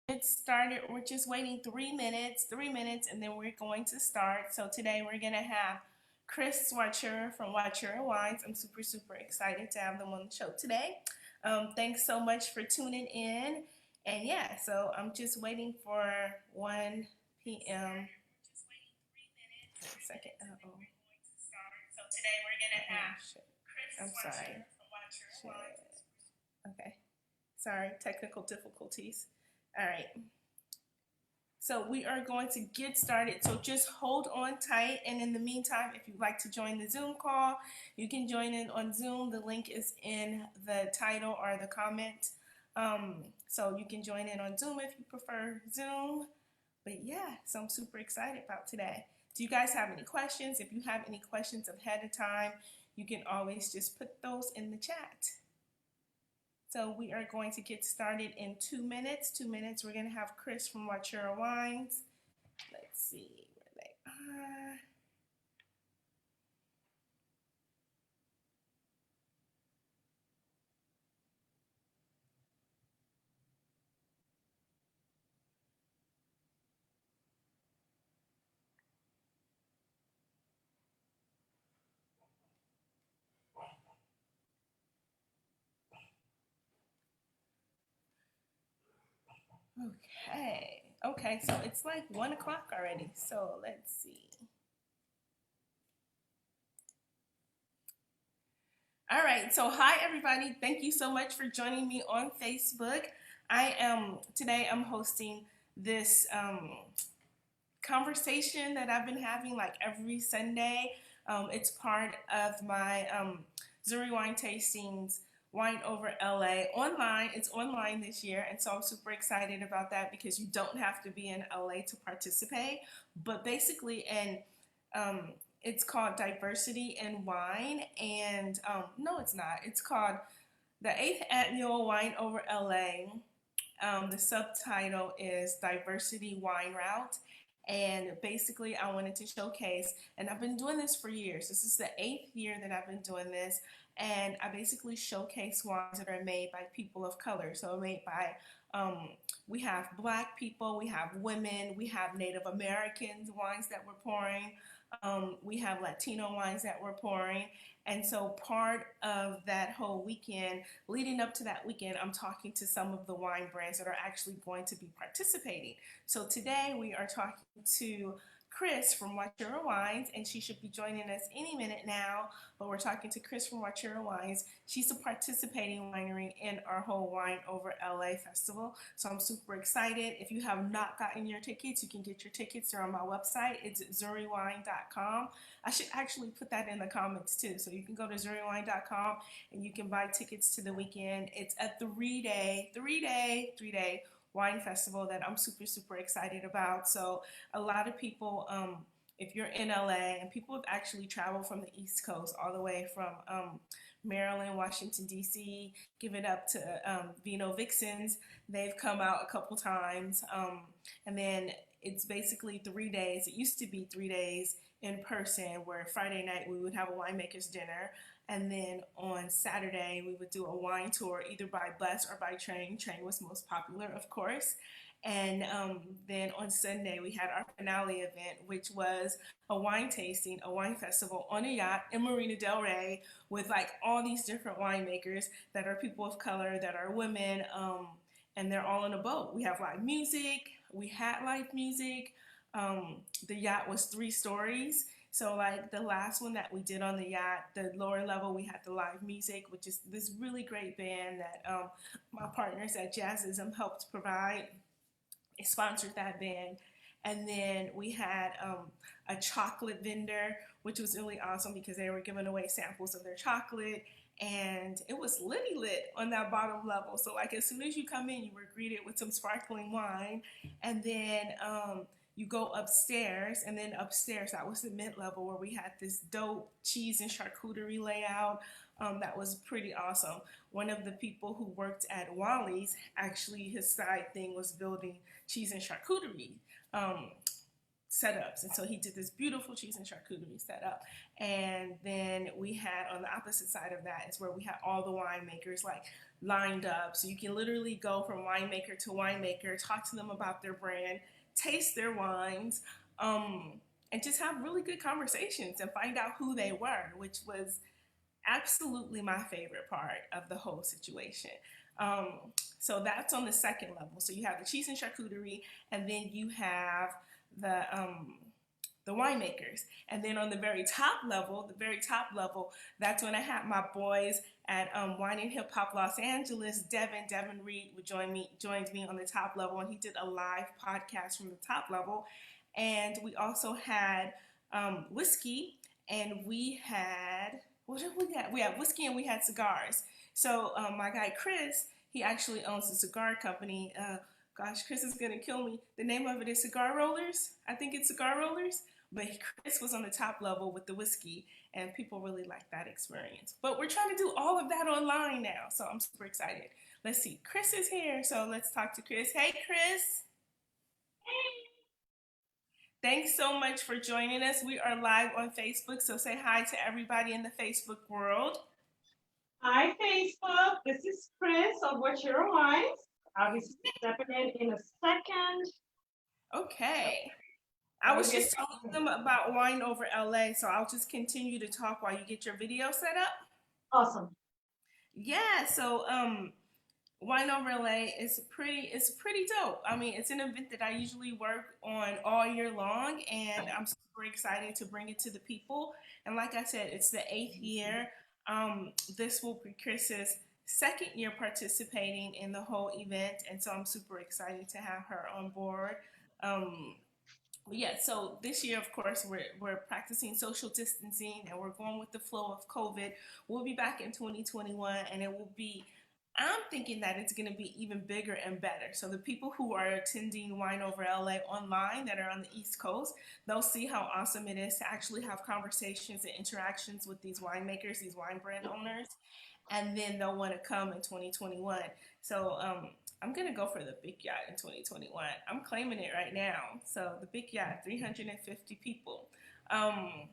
Get started. We're just waiting 3 minutes, and then we're going to start. So today we're gonna have Chris Wachira from Wachira Wines. I'm super excited to have them on the show today. Thanks so much for tuning in. And yeah, so I'm just waiting for 1 p.m. Wait a second. Uh-oh. So today we're gonna have I'm sorry. Okay. Sorry, technical difficulties. All right. So we are going to get started. So just hold on tight. And in the meantime, if you'd like to join the Zoom call, you can join in on Zoom. The link is in the title or the comment. So you can join in on Zoom if you prefer Zoom. But yeah, so I'm super excited about today. Do you guys have any questions? If you have any questions ahead of time, you can always just put those in the chat. So we are going to get started in 2 minutes. 2 minutes, we're going to have Chris from Wachira Wines. Let's see where they are. Okay, so it's like 1 o'clock already. So let's see. All right, so hi everybody. Thank you so much for joining me on Facebook. Today I'm hosting this conversation that I've been having like every Sunday. It's part of my Zuri Wine Tastings Wine Over LA online. It's online this year, and so I'm super excited about that because you don't have to be in LA to participate. But basically, um, it's called Diversity in Wine, and no, it's not. It's called the 8th Annual Wine Over LA. The subtitle is Diversity Wine Route. And basically, I wanted to showcase, and I've been doing this for years. This is the 8th year that I've been doing this. And I basically showcase wines that are made by people of color. So, made by, we have Black people, we have women, we have Native Americans wines that we're pouring. We have Latino wines that we're pouring. And so part of that whole weekend, leading up to that weekend, I'm talking to some of the wine brands that are actually going to be participating. So today we are talking to Chris from Wachira Wines, and she should be joining us any minute now. But we're talking to Chris from Wachira Wines. She's a participating winery in our whole Wine Over LA festival. So I'm super excited. If you have not gotten your tickets, you can get your tickets. They're on my website. It's zuriwine.com. I should actually put that in the comments too. So you can go to zuriwine.com and you can buy tickets to the weekend. It's a three-day wine festival that I'm super excited about. So a lot of people, if you're in LA, and people have actually traveled from the East Coast all the way from Maryland, Washington, D.C., give it up to Vino Vixens. They've come out a couple times. And then it's basically 3 days. It used to be 3 days in person, where Friday night we would have a winemaker's dinner. And then on Saturday, we would do a wine tour, either by bus or by train. Train was most popular, of course. And then on Sunday, we had our finale event, which was a wine tasting, a wine festival on a yacht in Marina Del Rey with like all these different winemakers that are people of color, that are women, and they're all on a boat. We have live music. We had live music. The yacht was 3 stories. So like the last one that we did on the yacht, the lower level, we had the live music, which is this really great band that my partners at Jazzism helped provide. They sponsored that band. And then we had a chocolate vendor, which was really awesome because they were giving away samples of their chocolate. And it was litty lit on that bottom level. So like as soon as you come in, you were greeted with some sparkling wine. And then you go upstairs, and then upstairs, that was the mid level where we had this dope cheese and charcuterie layout. That was pretty awesome. One of the people who worked at Wally's, actually his side thing was building cheese and charcuterie setups, and so he did this beautiful cheese and charcuterie setup. And then we had on the opposite side of that is where we had all the winemakers like lined up. So you can literally go from winemaker to winemaker, talk to them about their brand, taste their wines, and just have really good conversations and find out who they were, which was absolutely my favorite part of the whole situation. Um, so that's on the second level. So you have the cheese and charcuterie, and then you have the um, the winemakers. And then on the very top level, that's when I had my boys at Wine and Hip Hop Los Angeles. Devin Reed would joined me on the top level, and he did a live podcast from the top level. And we also had whiskey, and we had what did we have? We had whiskey and we had cigars. So my guy Chris, he actually owns a cigar company. Gosh, Chris is gonna kill me. The name of it is Cigar Rollers. I think it's Cigar Rollers. But Chris was on the top level with the whiskey, and people really liked that experience. But we're trying to do all of that online now, so I'm super excited. Let's see, Chris is here, so let's talk to Chris. Hey, Chris. Thanks so much for joining us. We are live on Facebook, so say hi to everybody in the Facebook world. Hi, Facebook. This is Chris of Wachira Wines. I'll be stepping in a second. Okay. I was just telling them about Wine Over LA, so I'll just continue to talk while you get your video set up. Awesome. Yeah, so Wine Over LA is pretty dope. I mean, it's an event that I usually work on all year long, and I'm super excited to bring it to the people. And like I said, it's the eighth year. This will be Chris's second year participating in the whole event, and so I'm super excited to have her on board. Um, yeah, so this year, of course, we're practicing social distancing and we're going with the flow of COVID. We'll be back in 2021, and it will be. I'm thinking that it's going to be even bigger and better. So the people who are attending Wine Over LA online that are on the East Coast, they'll see how awesome it is to actually have conversations and interactions with these winemakers, these wine brand owners, and then they'll want to come in 2021. So I'm gonna go for the big yacht in 2021. I'm claiming it right now. So the big yacht, 350 people. Um,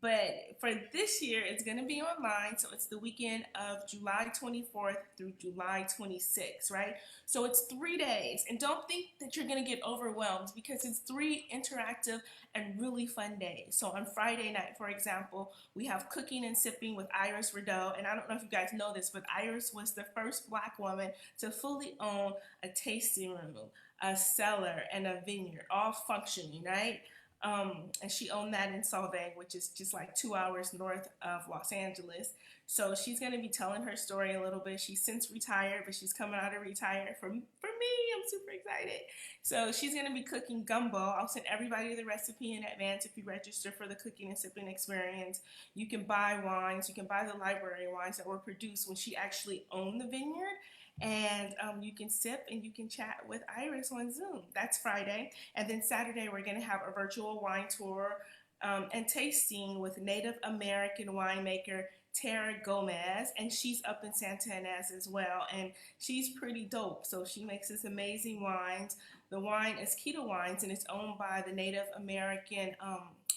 but for this year, it's going to be online. So it's the weekend of July 24th through July 26th, right? So it's 3 days. And don't think that you're going to get overwhelmed because it's three interactive and really fun days. So on Friday night, for example, we have cooking and sipping with Iris Rideau. And I don't know if you guys know this, but Iris was the first Black woman to fully own a tasting room, a cellar, and a vineyard, all functioning, right? And she owned that in Solvang, which is just like 2 hours north of Los Angeles. So she's going to be telling her story a little bit. She's since retired, but she's coming out of retire for me. I'm super excited. So she's going to be cooking gumbo. I'll send everybody the recipe in advance if you register for the cooking and sipping experience. You can buy wines. You can buy the library wines that were produced when she actually owned the vineyard, and you can sip and you can chat with Iris on Zoom. That's Friday. And then Saturday, we're going to have a virtual wine tour and tasting with Native American winemaker Tara Gomez, and she's up in Santa Ynez as well, and she's pretty dope. So she makes this amazing wines. The wine is Keto Wines, and it's owned by the Native American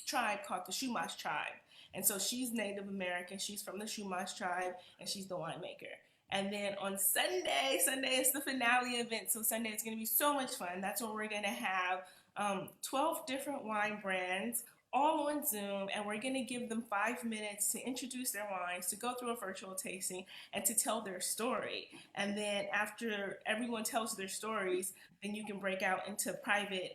tribe called the Chumash tribe. And so she's Native American, she's from the Chumash tribe, and she's the winemaker. And then on Sunday is the finale event. So Sunday is going to be so much fun. That's when we're going to have 12 different wine brands all on Zoom, and we're going to give them 5 minutes to introduce their wines, to go through a virtual tasting, and to tell their story. And then after everyone tells their stories, then you can break out into private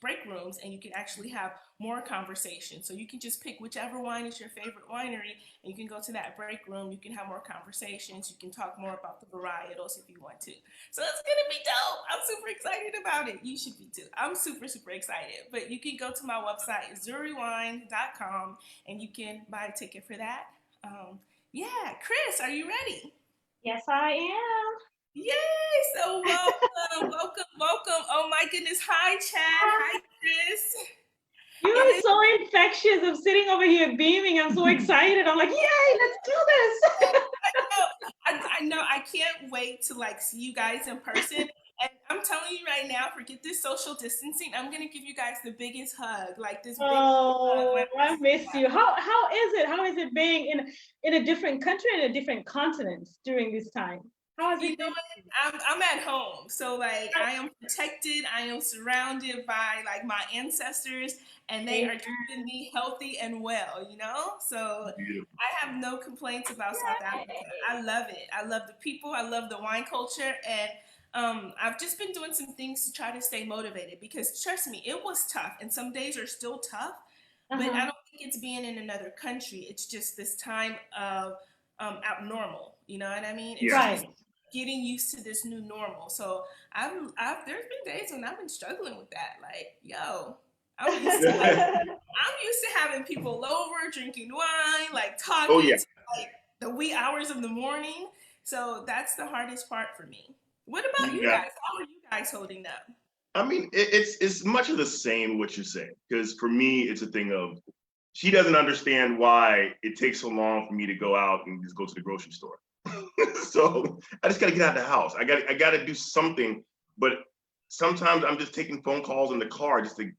break rooms, and you can actually have more conversation. So you can just pick whichever wine is your favorite winery, and you can go to that break room. You can have more conversations. You can talk more about the varietals if you want to. So it's gonna be dope. I'm super excited about it. You should be too. I'm super excited. But you can go to my website, zuriwine.com, and you can buy a ticket for that. Yeah, Chris, are you ready? Yes, I am. Yay! So welcome. Oh my goodness. Hi, Chad. Hi, Chris. You are so infectious of sitting over here beaming. I'm so excited. I'm like, yay, let's do this. I know. I can't wait to like see you guys in person. And I'm I'm telling you right now, forget this social distancing. I'm gonna give you guys the biggest hug, like this big hug when Oh, I I see you miss guys. you. How is it? How is it being in a different country and a different continent during this time? How has You it know been? what? I'm at home, so like I am protected. I am surrounded by like my ancestors, and they are keeping me healthy and well. You know, so Beautiful. I have no complaints about South Africa. I love it. I love the people. I love the wine culture, and I've just been doing some things to try to stay motivated because trust me, it was tough, and some days are still tough. But I Uh-huh. don't think it's being in another country. It's just this time of abnormal. You know what I mean? It's Yeah. just Right. getting used to this new normal. So I've there's been days when I've been struggling with that. Like, yo, I'm used to like I'm used to having people over, drinking wine, like Oh talking yeah. to like the wee hours of the morning. So that's the hardest part for me. What about you Yeah. guys? How are you guys holding up? I mean, it's much of the same what you're saying. Because for me, it's a thing of she doesn't understand why it takes so long for me to go out and just go to the grocery store. So I just gotta get out of the house. I gotta do something. But sometimes I'm just taking phone calls in the car just to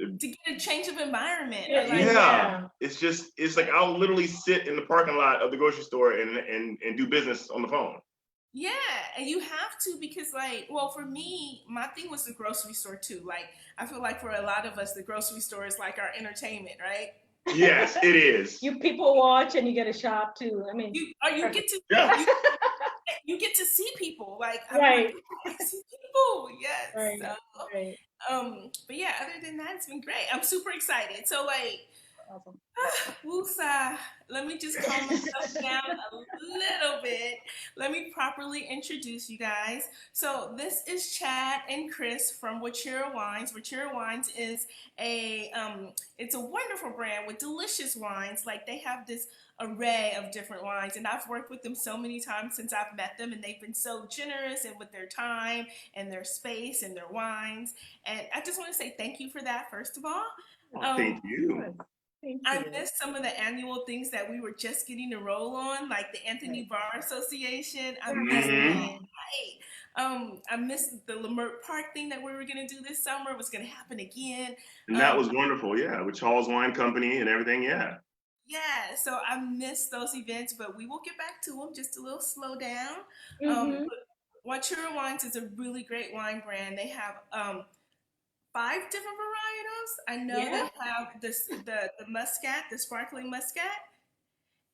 To get a change of environment or Yeah, like yeah. yeah. It's like I'll literally sit in the parking lot of the grocery store and do business on the phone. yeah, and you have to because like, well, for me, my thing was the grocery store too. Like, I feel like for a lot of us, the grocery store is like our entertainment, right? Yes, it is. You people watch and you get a shop too. I mean, You get perfect. to Yeah. you get to see people. Like, I'm like, Right, oh, I see people. Yes. right, So, right. but yeah, other than that, it's been great. I'm super excited. So like, Awesome. woosah. Let me just calm myself down a little bit. Let me properly introduce you guys. So this is Chad and Chris from Wachira Wines. Wachira Wines is it's a wonderful brand with delicious wines. Like they have this array of different wines, and I've worked with them so many times since I've met them, and they've been so generous and with their time and their space and their wines. And I just want to say thank you for that, first of all. Oh, Um, thank you. Good. Thank I you. missed some of the annual things that we were just getting to roll on, like the Anthony Right. Bar Association. I missed Hmm. it. Right. I missed the Lamert Park thing that we were gonna do this summer. It was gonna happen again. And that Um, was wonderful. Yeah, with Charles Wine Company and everything. Yeah. yeah, so I missed those events, but we will get back to them. Just a little slow down. Mm-hmm. But Wachura Wines is a really great wine brand. They have five different varietals. I know Yeah. they have the muscat, the sparkling muscat,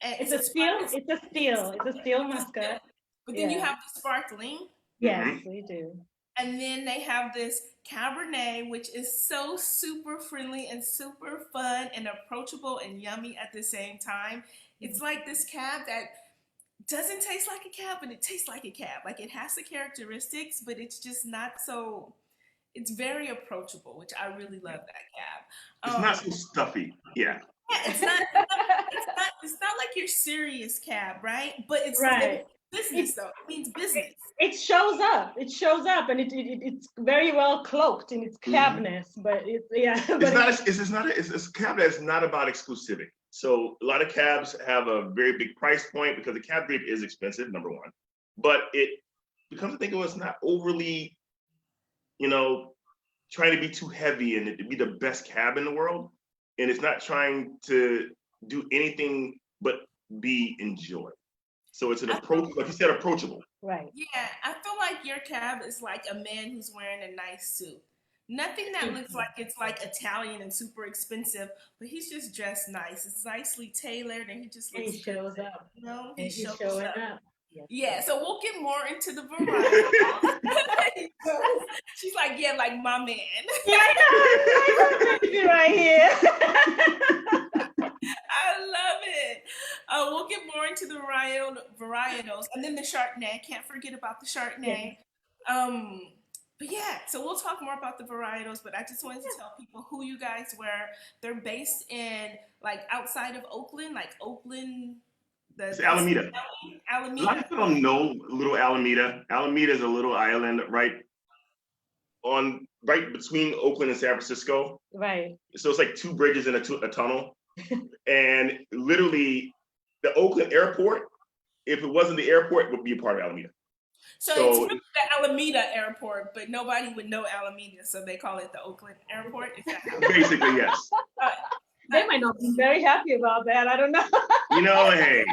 and It's a steel. It's a steel. It's a steel it's a still. muscat. But then you Yeah. have the sparkling, Yes, Hmm. we do. and then they have this Cabernet, which is so super friendly and super fun and approachable and yummy at the same time. It's like this cab that doesn't taste like a cab, but it tastes like a cab. Like it has the characteristics, but it's just not so. It's very approachable, which I really love that cab. It's not so stuffy. Yeah. Yeah, it's not like your serious cab, right? But it means Right. business It, though. It means it business. it shows up. It shows up, and it's very well cloaked in its Hmm. cabness. But it's yeah. It's But not. It's not. It's a cab that's not about exclusivity. So a lot of cabs have a very big price point because the cab grape is expensive. Number one, but it becomes a thing of it's not overly, you know, trying to be too heavy and it to be the best cab in the world, and it's not trying to do anything but be enjoyed. So it's an I feel, approach, like you said, approachable. right. yeah, I feel like your cab is like a man who's wearing a nice suit. Nothing that looks like it's like Italian and super expensive, but he's just dressed nice. It's nicely tailored and he just And looks he good. shows up. You know, he And he's shows showing up. up. Yes. Yeah, so we'll get more into the variety. She's like, yeah, like my man. Yeah, I know. It's crazy right here. I love it. We'll get more into the varietals and then the Chardonnay. Can't forget about the Yes. Chardonnay. Um, but yeah, so we'll talk more about the varietals. But I just wanted to tell people who you guys were. They're based in like outside of Oakland, like Oakland, It's the city Alameda. county, A lot of Alameda. people don't know Little Alameda. Alameda is a little island right between Oakland and San Francisco. Right. So it's like two bridges and a tunnel. And literally, the Oakland airport, if it wasn't the airport, would be a part of Alameda. So it's So really the Alameda Airport, but nobody would know Alameda, so they call it the Oakland Airport. Is that how? basically, yes. Uh, They might not be very happy about that. I don't know. You know, hey,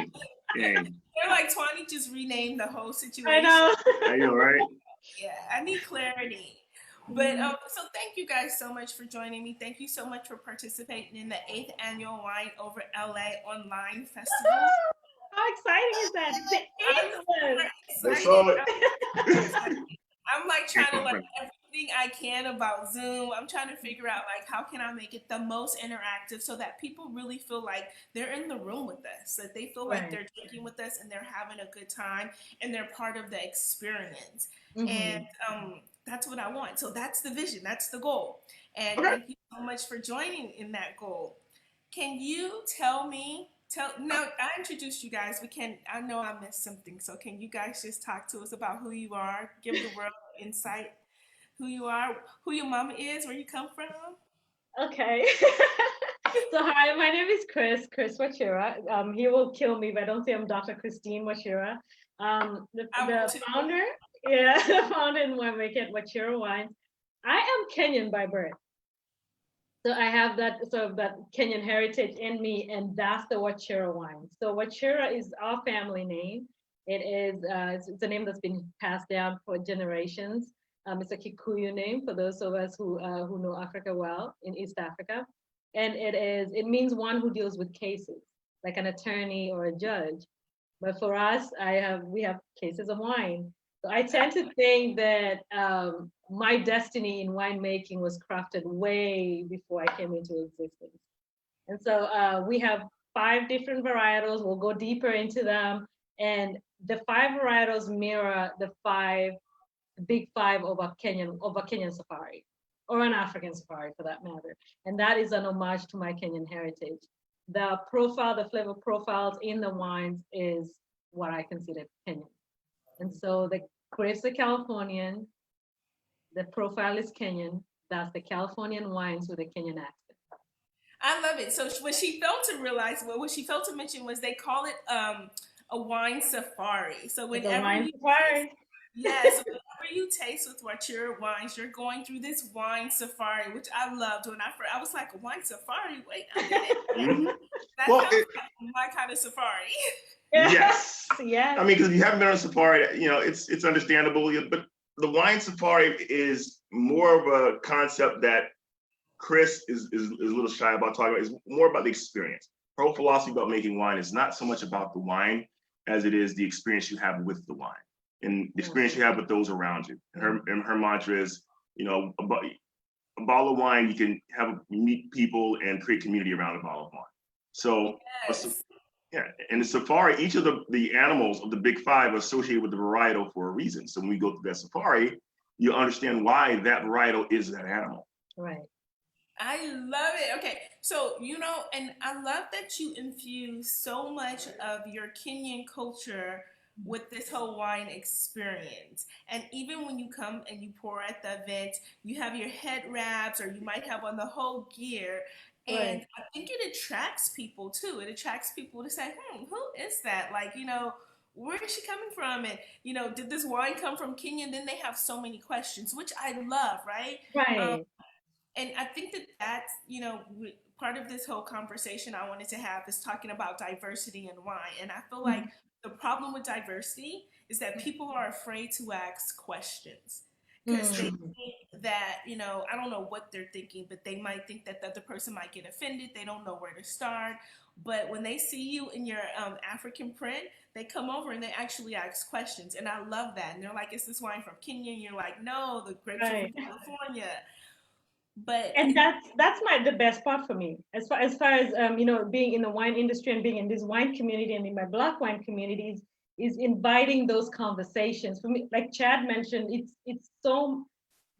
hey, they're like, Tuanni just renamed the whole I situation. know. I know, right? Yeah, I need clarity. But so thank you guys so much for joining me. Thank you so much for participating in the 8th annual Wine Over LA online festival. How exciting is that? It's the I'm eighth super one. That's excited. all. I'm like trying to learn everything I can about Zoom. I'm trying to figure out like how can I make it the most interactive so that people really feel like they're in the room with us, that they feel like Right. they're drinking with us and they're having a good time and they're part of the experience. Mhm. And that's what I want. So that's the vision. That's the goal. And Okay. thank you so much for joining in that goal. Can you tell me? Now I introduced you guys. I know I missed something. So can you guys just talk to us about who you are? Give the world insight. Who you are, who your mama is, where you come from. Okay. So hi, my name is Chris Wachira. He will kill me if I don't say I'm Dr. Christine Wachira. The founder, yeah, the founder and winemaker at Wachira Wines. I am Kenyan by birth. So I have that sort of that Kenyan heritage in me, and that's the Wachira wine. So Wachira is our family name. It is it's a name that's been passed down for generations. It's a Kikuyu name for those of us who know Africa well in East Africa, and it means one who deals with cases, like an attorney or a judge. But for us, we have cases of wine. So I tend to think that my destiny in winemaking was crafted way before I came into existence. And so we have 5 different varietals. We'll go deeper into them. And the 5 varietals mirror the big five of a Kenyan safari, or an African safari for that matter. And that is an homage to my Kenyan heritage. The flavor profiles in the wines is what I consider Kenyan. And so the grapes are Californian, the profile is Kenyan. That's the Californian wines with a Kenyan accent. I love it. So what she failed to realize, what she failed to mention was they call it a wine safari. So whenever you safari. Yes, so whenever you taste with Wachira wines, you're going through this wine safari, which I loved. When I was like, a wine safari? Wait a minute. Mhm. That Well, sounds like my kind of safari. yes. Yes. I mean, because if you haven't been on a safari, you know, it's understandable. But the wine safari is more of a concept that Chris is a little shy about talking about. It's more about the experience. Her whole philosophy about making wine is not so much about the wine as it is the experience you have with the wine and the experience you have with those around you. And her mantra is, you know, a bottle of wine, you can meet people and create community around a bottle of wine. So, Yes. yeah, in the safari, each of the animals of the big five are associated with the varietal for a reason. So when we go through that safari, you understand why that varietal is that animal. Right. I love it. Okay, so and I love that you infuse so much of your Kenyan culture with this whole wine experience. And even when you come and you pour at the event, you have your head wraps or you might have on the whole gear. And Right. I think it attracts people too. It attracts people to say, who is that? Like, where is she coming from? And, did this wine come from Kenya? And then they have so many questions, which I love, right? Right. And I think that's, part of this whole conversation I wanted to have is talking about diversity in wine. And I feel like the problem with diversity is that people are afraid to ask questions because they think that, I don't know what they're thinking, but they might think that the other person might get offended. They don't know where to start. But when they see you in your African print, they come over and they actually ask questions. And I love that. And they're like, is this wine from Kenya? And you're like, no, the grapes are from California. But And that's the best part for me as far as being in the wine industry and being in this wine community and in my Black wine communities is inviting those conversations. For me, like Chad mentioned, it's so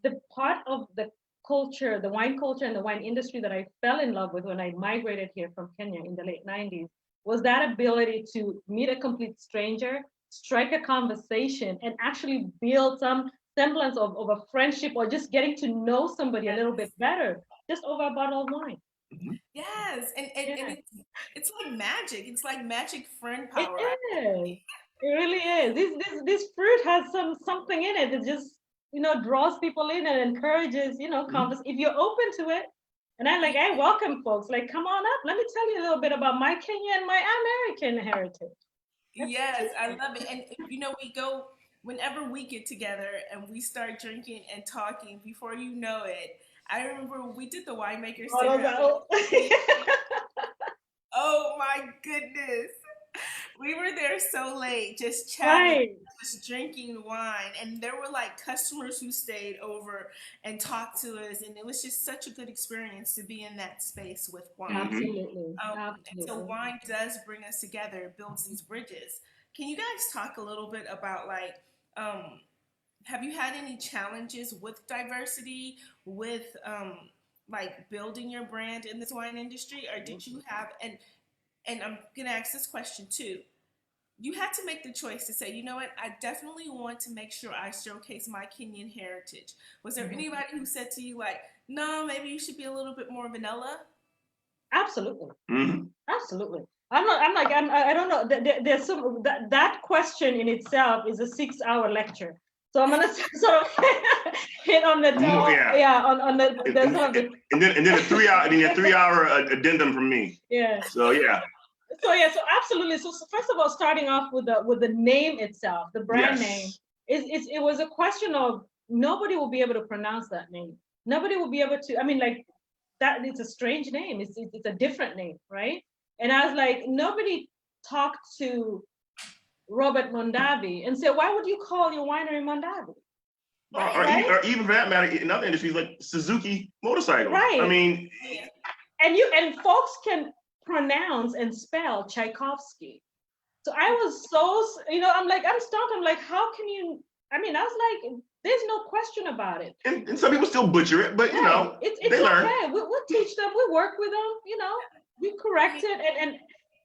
the part of the culture, the wine culture and the wine industry that I fell in love with when I migrated here from Kenya in the late 90s was that ability to meet a complete stranger, strike a conversation, and actually build some semblance of a friendship or just getting to know somebody a little bit better just over a bottle of wine. yes, and it's like magic. It's like magic friend It power. is. It really is. This fruit has something in it that just draws people in and encourages if you're open to it. And I welcome folks. Like, come on up. Let me tell you a little bit about my Kenya and my American heritage. Yes, I love it. And we go whenever we get together and we start drinking and talking. Before you know it, I remember when we did the winemakers dinner. Oh my goodness. We were there so late, just chatting, Right. just drinking wine. And there were like customers who stayed over and talked to us. And it was just such a good experience to be in that space with wine. Absolutely. And so wine does bring us together, it builds these bridges. Can you guys talk a little bit about have you had any challenges with diversity, with like building your brand in this wine industry, or did you have and I'm gonna ask this question too. You had to make the choice to say, you know what, I definitely want to make sure I showcase my Kenyan heritage. Was there anybody who said to you like, no, maybe you should be a little bit more vanilla? Absolutely. Absolutely. I don't know. There's some that question in itself is a 6-hour lecture. So I'm gonna sort of hit on the on the and then a 3-hour addendum from me. Yeah. So yeah. So absolutely. So first of all, starting off with the name itself, the brand name, it was a question of nobody will be able to pronounce that name. Nobody will be able to. I mean, like that. It's a strange name. It's a different name, right? And I was like, nobody talked to Robert Mondavi and said, why would you call your winery Mondavi? Or even for that matter, in other industries like Suzuki motorcycles. Right. I mean, and folks can pronounce and spell Tchaikovsky. So I was so, I'm stumped. I'm like, how can you? I mean, I was like, there's no question about it. And some people still butcher it, but it's they learn. Okay. We'll teach them. We work with them. We correct it,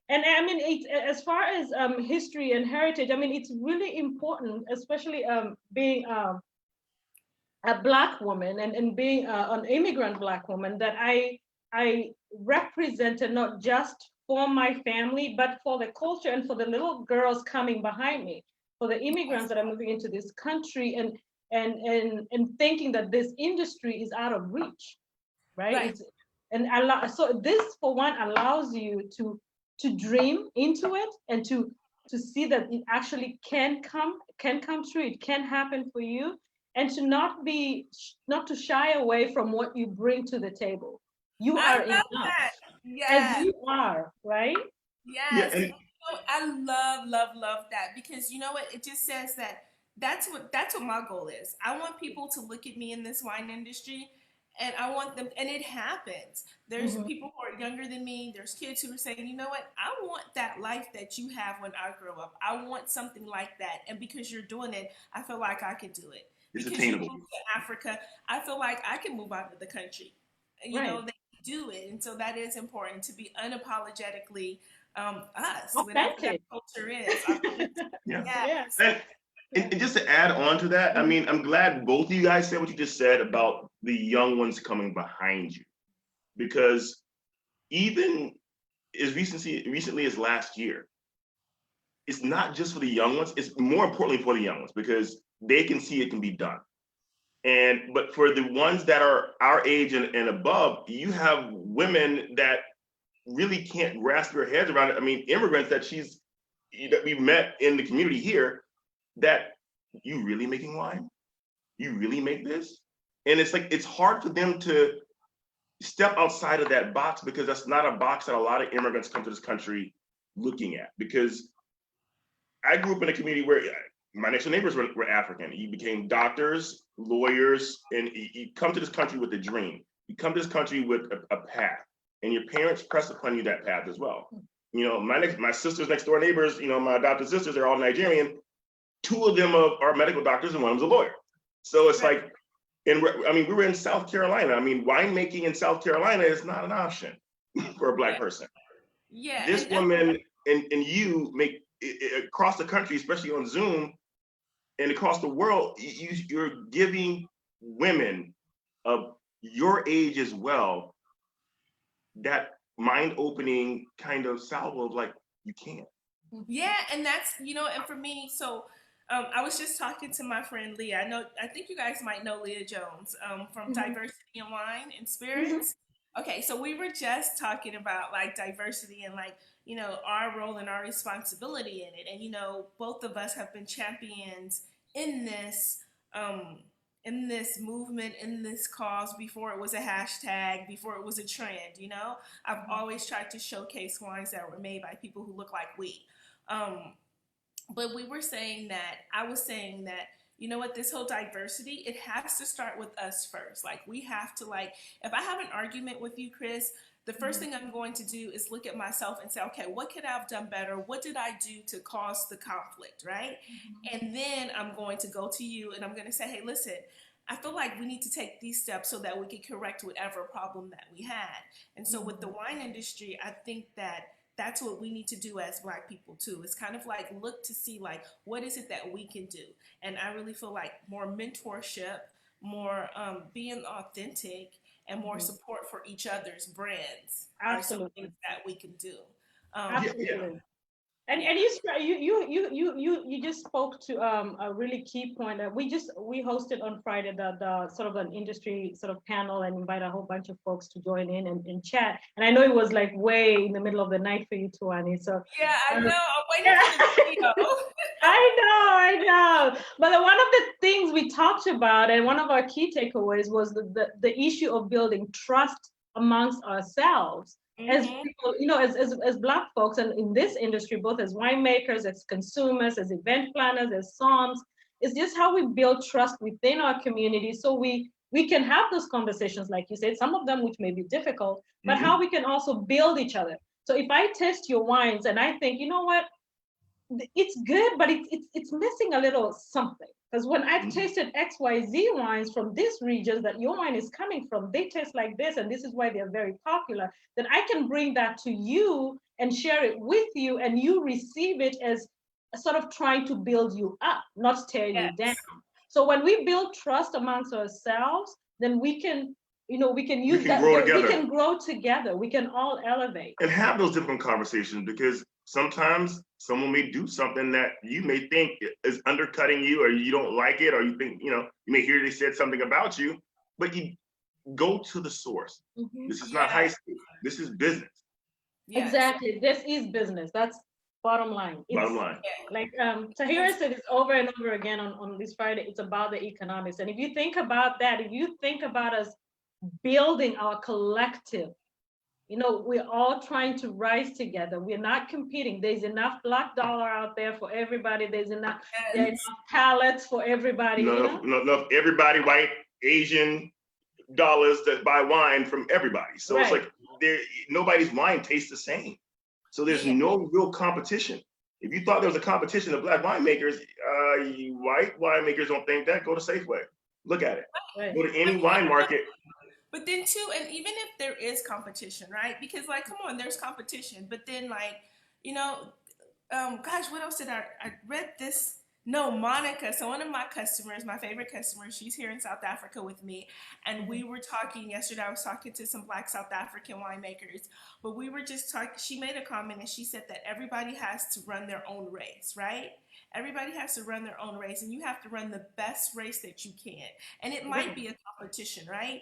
and I mean, as far as history and heritage, I mean, it's really important, especially being a Black woman and being an immigrant Black woman, that I represented not just for my family, but for the culture and for the little girls coming behind me, for the immigrants that are moving into this country and thinking that this industry is out of reach, right? So this, for one, allows you to dream into it and to see that it actually can come true. It can happen for you, and to not to shy away from what you bring to the table. You are enough as you are, right? Yes. Yeah, I love that, because you know what? It just says that that's what my goal is. I want people to look at me in this wine industry, and I want them, and it happens. There's people who are younger than me. There's kids who are saying, you know what? I want that life that you have when I grow up. I want something like that. And because you're doing it, I feel like I could do it. It's because attainable. You moved to Africa, I feel like I can move out of the country. You know, they do it. And so that is important, to be unapologetically us. Whatever that culture is. Yes. And just to add on to that, I mean, I'm glad both of you guys said what you just said about the young ones coming behind you, because even as recently as last year, it's not just for the young ones, it's more importantly for the young ones, because they can see it can be done. But for the ones that are our age and above, you have women that really can't grasp their heads around it. I mean, immigrants that we've met in the community here, that you really making wine? You really make this? And it's like, it's hard for them to step outside of that box, because that's not a box that a lot of immigrants come to this country looking at. Because I grew up in a community where my next door neighbors were African. You became doctors, lawyers, and you come to this country with a dream. You come to this country with a path, and your parents press upon you that path as well. You know, my sister's next door neighbors, my adopted sisters, they're all Nigerian. 2 of them are medical doctors and one of them's a lawyer. So it's like, we were in South Carolina. I mean, winemaking in South Carolina is not an option for a Black person. Yeah. This woman and you make it across the country, especially on Zoom and across the world, you're giving women of your age as well that mind-opening kind of salvo of like, you can't. Yeah, and that's, and for me, so I was just talking to my friend Leah. I think you guys might know Leah Jones from Mhm. Diversity in Wine and Mhm. Spirits. Okay, so we were just talking about like diversity and like, our role and our responsibility in it. And, both of us have been champions in um, this movement, in this cause before it was a hashtag, before it was a trend, I've always tried to showcase wines that were made by people who look like we. Um, but I was saying that, this whole diversity, it has to start with us first. Like, we have to, like, if I have an argument with you, Chris, the first Mhm. thing I'm going to do is look at myself and say, okay, what could I have done better? What did I do to cause the conflict, right? And then I'm going to go to you and I'm going to say, hey, listen, I feel like we need to take these steps so that we can correct whatever problem that we had. And so with the Mhm. wine industry, I think that that's what we need to do as Black people too. It's kind of like look to see like what is it that we can do. And I really feel like more mentorship, more being authentic, and more Mhm. support for each other's brands are some things Absolutely. that we can do. Yeah, yeah. Absolutely. And Yeah. and you just spoke to a really key point that we hosted on Friday the sort of an industry sort of panel and invite a whole bunch of folks to join in and chat. And I know it was like way in the middle of the night for you, Tuanni. So Yeah, I um, know. I'm waiting yeah. for the video. I know. But one of the things we talked about, and one of our key takeaways was the issue of building trust amongst ourselves as Hmm. people, as Black folks, and in this industry, both as winemakers, as consumers, as event planners, as somms, it's just how we build trust within our community so we can have those conversations, like you said, some of them which may be difficult, but Hmm. how we can also build each other. So if I taste your wines and I think, you know what, it's good, but it's missing a little something. Because when I've Hmm. tasted XYZ wines from this region that your wine is coming from, they taste like this, and this is why they're very popular. Then I can bring that to you and share it with you, and you receive it as a sort of trying to build you up, not tear you down. Yes. So when we build trust amongst ourselves, then we can, we can We use can that. grow We together can grow together. We can all elevate. and have those different conversations because sometimes someone may do something that you may think is undercutting you or you don't like it or you think, you may hear they said something about you, but you go to the source. Mhm. This is not high Yeah. school. This is business. Yes. Exactly. This is business. That's bottom line. Bottom It's line. like And Tahira said it's over and over again on this Friday. It's about the economics. And if you think about that, if you think about us building our collective, we're all trying to rise together. We're not competing. There's enough black dollar out there for everybody. There are yes. enough pallets for everybody, Enough everybody, white, Asian dollars that buy wine from everybody. So it's Right. like there nobody's wine tastes the same. So there's Yeah. no real competition. If you thought there was a competition of black winemakers, white winemakers don't think that. Go to Safeway. Look at it. Right. Go to But any wine market. But then too, and even if there is competition, right? Because like, come on, there's competition. But then like, you know, gosh, what else did I read this? No, Monica. So one of my customers, my favorite customer, she's here in South Africa with me, and we were talking yesterday. I was talking to some Black South African winemakers, but we were just talking. She made a comment and she said that everybody has to run their own race, right? Everybody has to run their own race, and you have to run the best race that you can. And it might Right. be a competition, right?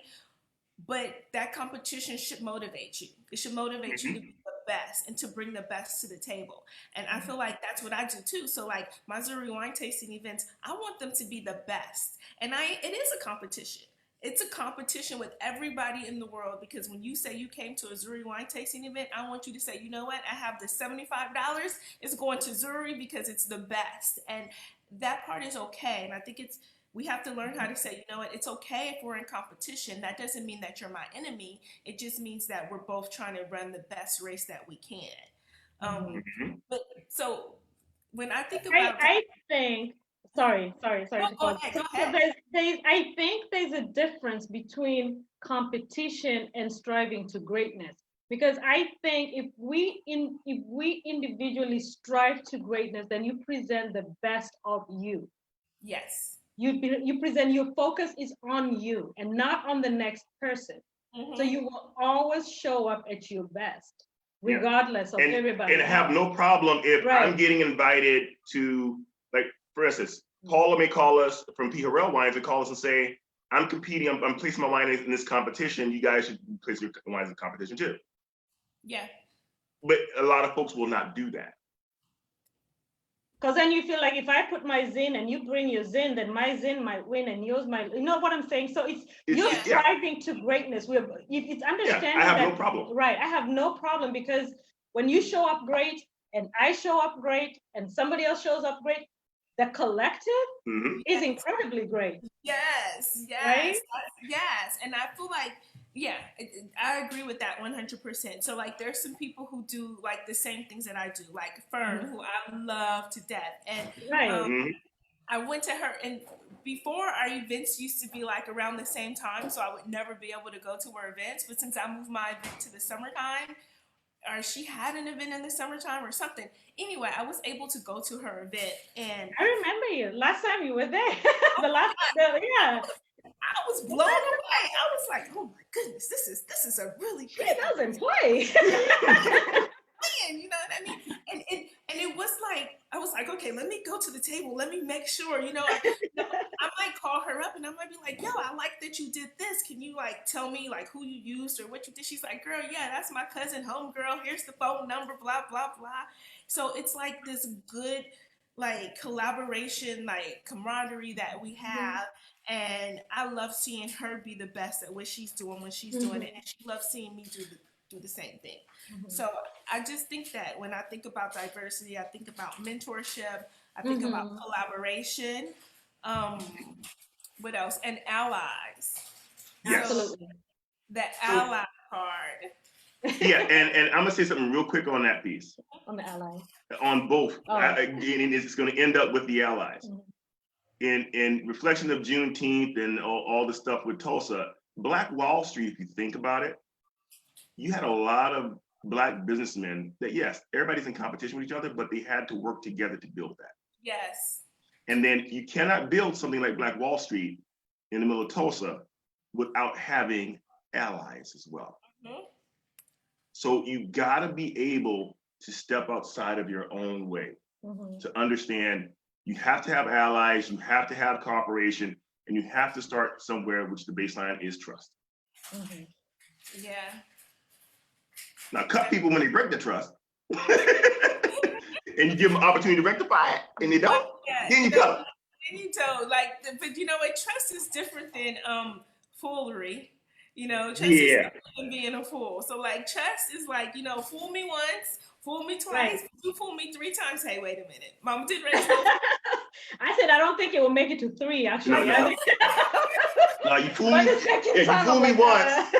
But that competition should motivate you. It should motivate you to Mhm. be the best and to bring the best to the table. And I feel like that's what I do too. So like my Zuri wine tasting events, I want them to be the best. And it is a competition. It's a competition with everybody in the world because when you say you came to a Zuri wine tasting event, I want you to say, you know what? I have the $75. It's going to Zuri because it's the best. And that part is okay. And I think we have to learn how to say, you know what, it's okay if we're in competition. That doesn't mean that you're my enemy. It just means that we're both trying to run the best race that we can. Mhm. Mhm. But so when I think I about, I think sorry no, to go call. ahead, So, go so ahead. I think there's a difference between competition and striving to greatness. Because I think if we individually strive to greatness, then you present the best of you. Yes. You present, your focus is on you and not on the next person. So Mm-hmm. you will always show up at your best. regardless of everybody. And have no problem if I'm getting invited to, like, for instance, Paula may call us from P. Harrell Wines and call us and say, I'm competing, I'm placing my wine in this competition. You guys should place your wines in competition too. Yeah. But a lot of folks will not do that. Because then you feel like if I put my zin and you bring your zin, then my zin might win and yours might, you know what I'm saying? So you're striving to greatness. It's understanding I have no problem. Right, I have no problem, because when you show up great and I show up great and somebody else shows up great, the collective is incredibly great. Yes, right? Yes. And I feel like, I agree with that 100%. So like there's some people who do like the same things that I do, like Fern, who I love to death. And I went to her, and before our events used to be like around the same time, so I would never be able to go to her events. But since I moved my event to the summertime, or she had an event in the summertime or something. Anyway, I was able to go to her event, and I remember you last time you were there. I was blown away. I was like, oh my goodness, this is a really she doesn't play. You know what I mean? And it was like, I was like, okay, let me go to the table. Let me make sure, I might call her up and I might be like, yo, I like that you did this. Can you like tell me like who you used or what you did? She's like, girl, yeah, that's my cousin, homegirl. Here's the phone number, blah, blah, blah. So it's like this good like collaboration, like camaraderie that we have. And I love seeing her be the best at what she's doing when she's doing it. And she loves seeing me do the same thing. So I just think that when I think about diversity, I think about mentorship, I think about collaboration, what else? And allies. Yes. Absolutely. The ally part. Yeah, and I'm gonna say something real quick on that piece. On the allies. On both. And it's gonna end up with the allies. In reflection of Juneteenth and all the stuff with Tulsa, Black Wall Street, if you think about it, you had a lot of Black businessmen that, yes, everybody's in competition with each other, but they had to work together to build that. Yes. And then you cannot build something like Black Wall Street in the middle of Tulsa without having allies as well. So you gotta be able to step outside of your own way to understand you have to have allies, you have to have cooperation, and you have to start somewhere, which the baseline is trust. Yeah. Now cut people when they break the trust. And you give them an opportunity to rectify it, and they don't, then you cut them. Then you don't, but you know what, trust is different than foolery. Trust is different than being a fool. So like trust is like, fool me once, fool me twice, you fool me 3 times. Hey, wait a minute. Mama did raise I said I don't think it will make it to 3 actually. No, you fool me. You fool me once.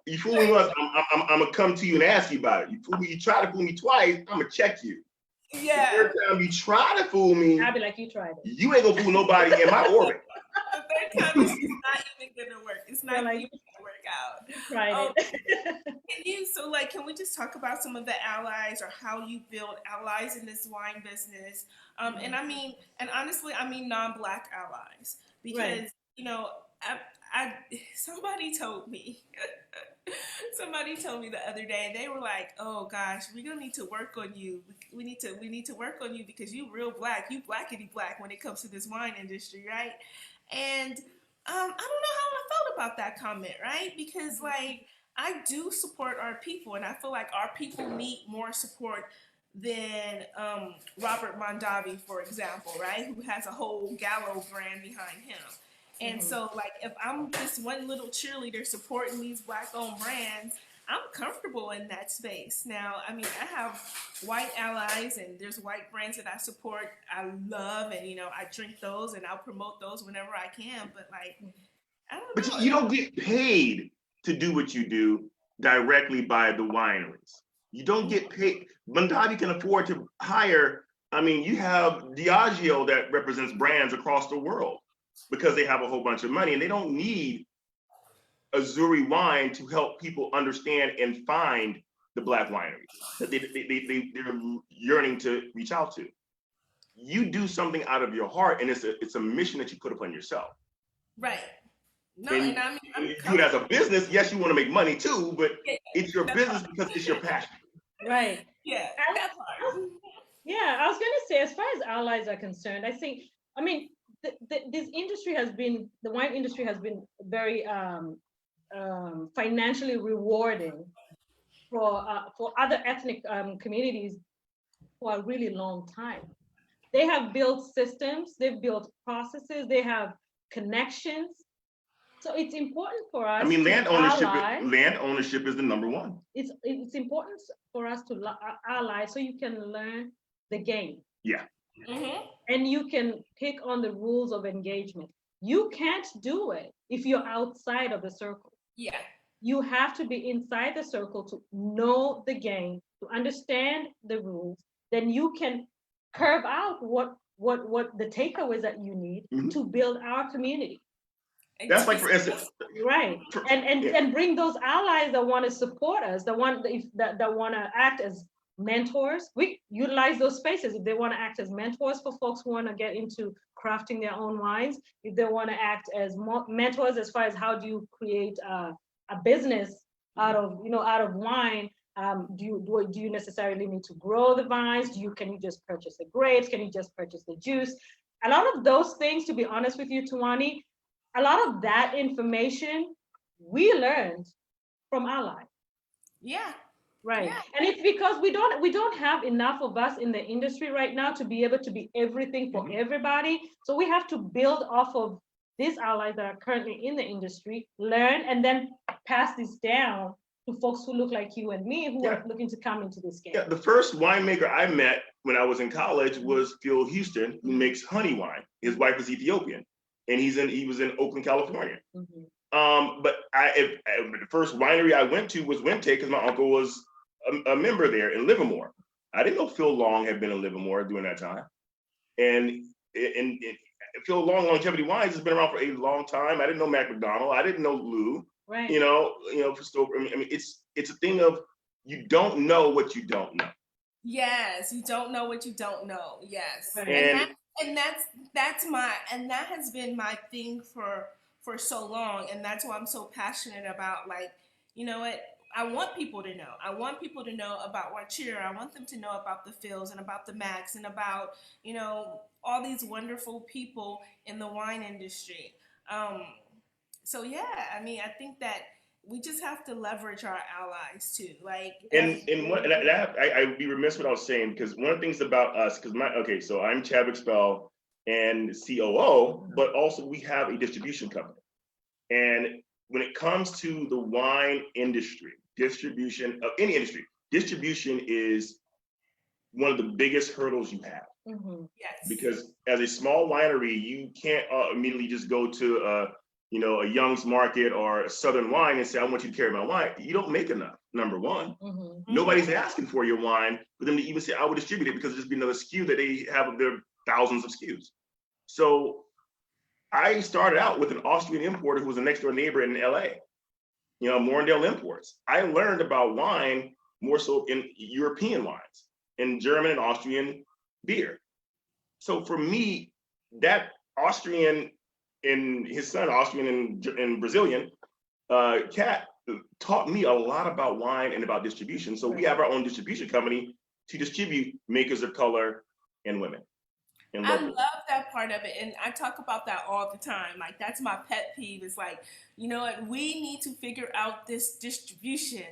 You fool me once. I'm gonna come to you and ask you about it. You fool me. You try to fool me twice. I'm gonna check you. Yeah. The third time you try to fool me, I'll be like, you tried it. You ain't gonna fool nobody in my orbit. The third time is not even gonna work. It's not even gonna work out. Tried it. Can we just talk about some of the allies or how you build allies in this wine business? And honestly, I mean non-Black allies, because somebody told me the other day, they were like, oh gosh, we're gonna need to work on you. We need to work on you because you real Black, you blackity black when it comes to this wine industry, right? And I don't know how I felt about that comment, right? Because I do support our people, and I feel like our people need more support than Robert Mondavi, for example, right? Who has a whole Gallo brand behind him. And so if I'm just one little cheerleader supporting these Black-owned brands, I'm comfortable in that space. Now, I have white allies and there's white brands that I support, I love, and I drink those and I'll promote those whenever I can. But I don't know. But you don't get paid to do what you do directly by the wineries. You don't get paid. Mondavi can afford to hire. You have Diageo that represents brands across the world because they have a whole bunch of money, and they don't need a Zuri wine to help people understand and find the Black wineries that they're yearning to reach out to. You do something out of your heart, and it's a mission that you put upon yourself. Right. No, and you do it as a business. Yes, you want to make money too, but it's your business because it's your passion. Right. Yeah, that part. Yeah, I was going to say, as far as allies are concerned, I mean, this industry has been, the wine industry has been very financially rewarding for other ethnic communities for a really long time. They have built systems, they've built processes, they have connections. So it's important for us. I mean, to ally. land ownership is the number one. It's important for us to ally so you can learn the game. Yeah. Mm-hmm. And you can pick on the rules of engagement. You can't do it if you're outside of the circle. Yeah. You have to be inside the circle to know the game, to understand the rules. Then you can curve out what the takeaways that you need to build our community. That's like, for instance, right, and bring those allies that want to support us, that want to act as mentors. We utilize those spaces if they want to act as mentors for folks who want to get into crafting their own wines. If they want to act as mentors as far as how do you create a business out of wine. Do you necessarily need to grow the vines? Can you just purchase the grapes? Can you just purchase the juice? A lot of those things, to be honest with you, Tuanni, a lot of that information we learned from Ally. Yeah. Right. Yeah. And it's because we don't have enough of us in the industry right now to be able to be everything for everybody. So we have to build off of these allies that are currently in the industry, learn, and then pass this down to folks who look like you and me who are looking to come into this game. Yeah, the first winemaker I met when I was in college was Phil Houston, who makes honey wine. His wife is Ethiopian, and he was in Oakland, California. But the first winery I went to was Wente because my uncle was a member there in Livermore. I didn't know Phil Long had been in Livermore during that time, and Phil Long Longevity Wines has been around for a long time. I didn't know Mac McDonald. I didn't know Lou. Right. I mean, it's a thing of you don't know what you don't know. Yes, you don't know what you don't know. Yes, right. and that has been my thing for so long, and that's why I'm so passionate about, like, you know what, I want people to know. I want people to know about Wachira. I want them to know about the Phils and about the Macs and about, all these wonderful people in the wine industry. So yeah, I mean, I think that we just have to leverage our allies too. Like, I would be remiss what I was saying, because one of the things about us, so I'm Chadwick Spell and COO, but also we have a distribution company. And when it comes to the wine industry, distribution of any industry, distribution is one of the biggest hurdles you have. Yes. Because as a small winery, you can't immediately just go to a Young's Market or a Southern Wine and say, I want you to carry my wine. You don't make enough, number one. Nobody's asking for your wine for them to even say, I would distribute it, because it'll just be another SKU that they have of their thousands of SKUs. So I started out with an Austrian importer who was a next door neighbor in LA, Morndale Imports. I learned about wine more so in European wines, in German and Austrian beer. So for me, that Austrian and his son, Austrian and Brazilian, Cat, taught me a lot about wine and about distribution. So we have our own distribution company to distribute makers of color and women. I love that part of it, and I talk about that all the time. Like, that's my pet peeve. It's like, you know what, we need to figure out this distribution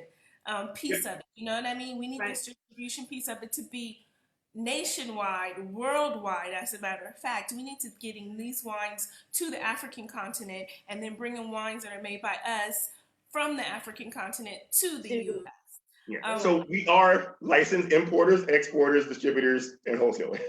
piece of it. You know what I mean? We need this distribution piece of it to be nationwide, worldwide. As a matter of fact, we need to getting these wines to the African continent, and then bringing wines that are made by us from the African continent to the U.S. Yeah. So we are licensed importers, exporters, distributors, and wholesalers.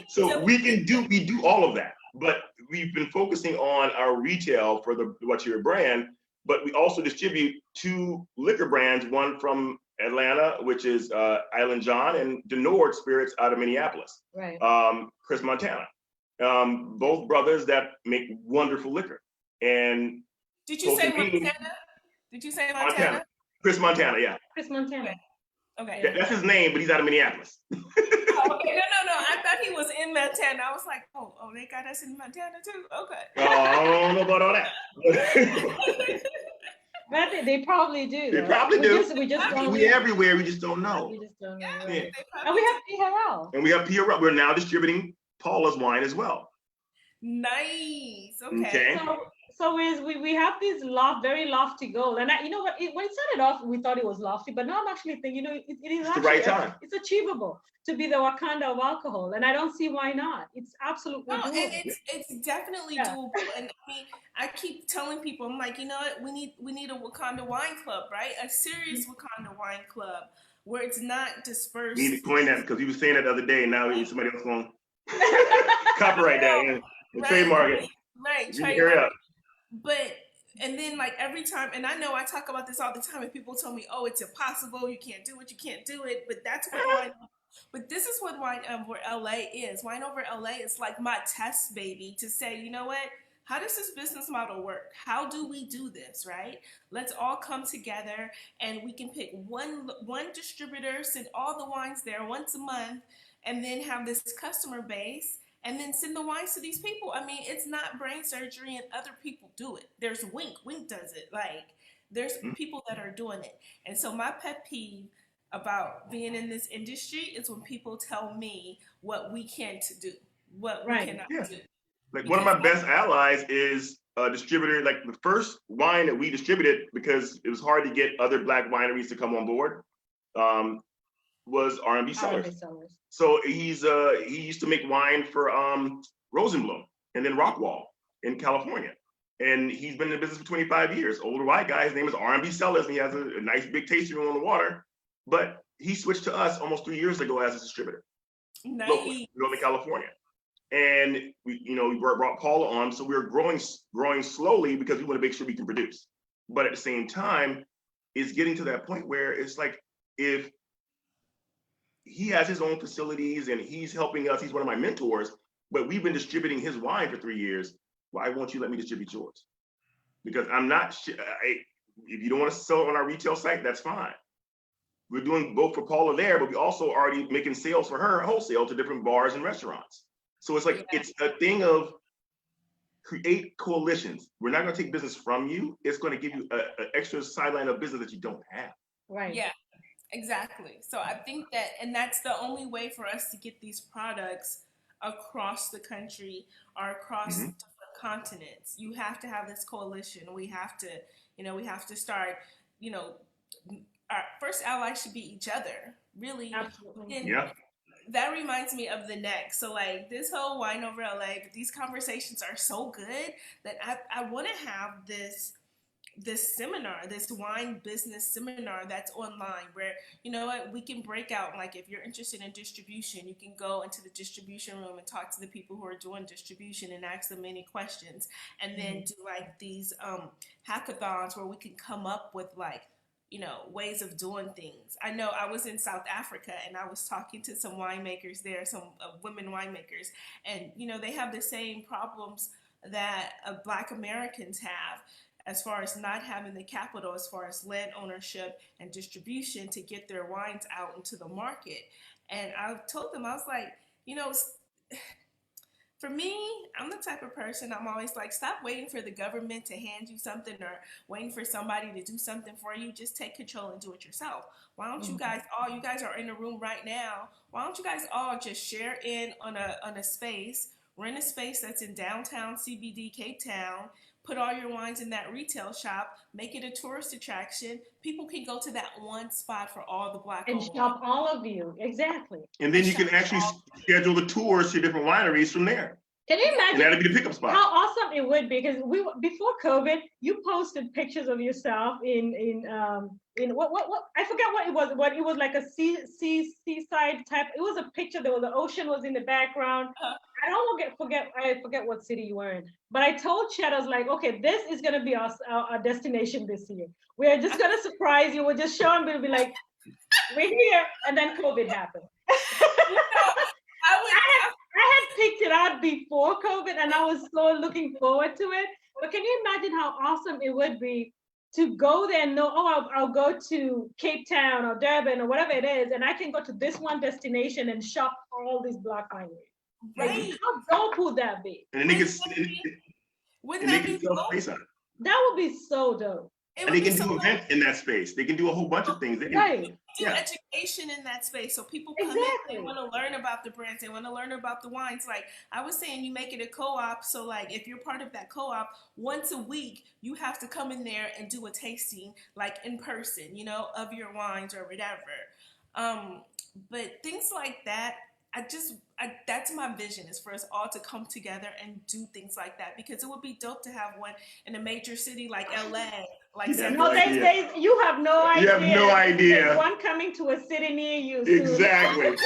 So we do all of that. But we've been focusing on our retail for the Wachira brand, but we also distribute 2 liquor brands, one from Atlanta, which is Island John, and Denord Spirits out of Minneapolis. Right. Chris Montana. Both brothers that make wonderful liquor. And did you say Montana? Did you say Montana? Chris Montana, yeah. Chris Montana. Okay. That's his name, but he's out of Minneapolis. Oh, okay. No. I thought he was in Montana. I was like, oh, they got us in Montana too? Okay. Oh, I don't know about all that. But they probably do. They probably do. We just don't. We everywhere. We just don't know. We just don't know. Yeah, Right? they And we have probably PRL. And we have PRL. We're now distributing Paula's wine as well. Nice. Okay. Okay. So we have this very lofty goal, and you know what? When it started off, we thought it was lofty, but now I'm actually thinking, you know, it is It's actually the right time. it's achievable to be the Wakanda of alcohol, and I don't see why not. It's absolutely No, doable. and it's definitely doable. And I mean, I keep telling people, I'm like, you know what? We need a Wakanda wine club, right? A serious Wakanda wine club where it's not dispersed. You need to coin that because he was saying that the other day, and now somebody else going copyright that and trademark it. Right, Hurry up. But and then like every time, and I know I talk about this all the time, and people tell me, "Oh, it's impossible. You can't do it. You can't do it." But that's what wine. But this is what Wine Over LA is. Wine Over LA is like my test baby to say, you know what? How does this business model work? How do we do this, right? Let's all come together and we can pick one distributor, send all the wines there once a month, and then have this customer base and then send the wines to these people. I mean, it's not brain surgery and other people do it. There's Wink does it. Like, there's people that are doing it. And so my pet peeve about being in this industry is when people tell me what we can't do, what we cannot do. Like because one of my best allies is a distributor. Like the first wine that we distributed, because it was hard to get other Black wineries to come on board, was R&B Cellars. So he used to make wine for Rosenblum and then Rockwall in California. And he's been in the business for 25 years. Older white guy, his name is R&B Cellars, and he has a nice big tasting room on the water. But he switched to us almost 3 years ago as a distributor, locally, in Northern California. And we brought Paula on, so we were growing slowly because we want to make sure we can produce. But at the same time, it's getting to that point where it's like, if he has his own facilities and he's helping us, he's one of my mentors, but we've been distributing his wine for 3 years. Why won't you let me distribute yours? Because I'm not, if you don't want to sell it on our retail site, that's fine. We're doing both for Paula there, but we also already making sales for her wholesale to different bars and restaurants. So it's like, it's a thing of create coalitions. We're not going to take business from you. It's going to give you an extra sideline of business that you don't have. Right. Yeah, exactly. So I think that, and that's the only way for us to get these products across the country or across different continents. You have to have this coalition. We have to start, our first ally should be each other, really. Absolutely. And that reminds me of the next. So like this whole Wine Over LA, but these conversations are so good that I want to have this seminar, this wine business seminar that's online where, you know what, we can break out. Like if you're interested in distribution, you can go into the distribution room and talk to the people who are doing distribution and ask them any questions, and then do like these hackathons where we can come up with like, ways of doing things. I know I was in South Africa and I was talking to some winemakers there, some women winemakers, and they have the same problems that Black Americans have as far as not having the capital, as far as land ownership and distribution to get their wines out into the market. And I told them, I was like, for me, I'm the type of person, I'm always like, stop waiting for the government to hand you something or waiting for somebody to do something for you. Just take control and do it yourself. Why don't you guys are in the room right now. Why don't you guys all just share in on a space, rent a space that's in downtown CBD, Cape Town, put all your wines in that retail shop, make it a tourist attraction. People can go to that one spot for all the Black and shop all of you. Exactly. And then you can actually schedule the tours to different wineries from there. Can you imagine? And that'll be the pickup spot. How awesome it would be, because before COVID, you posted pictures of yourself in what I forget what it was, but it was like a seaside type. It was a picture. There was the ocean was in the background. I forget what city you were in. But I told Chet, I was like, okay, this is gonna be our destination this year. We are just gonna surprise you. We'll just show them. We'll be like, we're here, and then COVID happened. I had picked it out before COVID, and I was so looking forward to it. But can you imagine how awesome it would be to go there and know, I'll go to Cape Town or Durban or whatever it is, and I can go to this one destination and shop all these Black wineries. Right. Like, how dope would that be? And then they can Wouldn't that be sell space on it. That would be so dope. And they can do events in that space. They can do a whole bunch of things. They can, do education in that space. So people come in, they want to learn about the brands, they want to learn about the wines. Like I was saying, you make it a co-op. So like if you're part of that co-op, once a week, you have to come in there and do a tasting, like in person, you know, of your wines or whatever. But things like that, that's my vision, is for us all to come together and do things like that, because it would be dope to have one in a major city like LA. Like you have no idea. You have no idea. There's one coming to a city near you. Exactly. With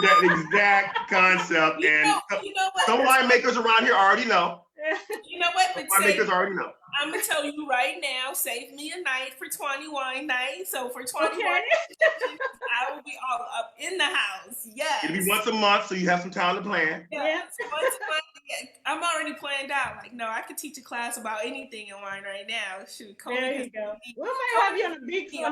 that exact concept. You know what? Some winemakers around here already know. You know what? Winemakers already know. I'm gonna tell you right now, save me a night for Tuanni Wine Night. So for Tuanni Wine Night, I will be all up in the house. Yes. It'll be once a month, so you have some time to plan. Yes. Once a month. I'm already planned out. Like, no, I could teach a class about anything in wine right now. Shoot, there you go. We might have you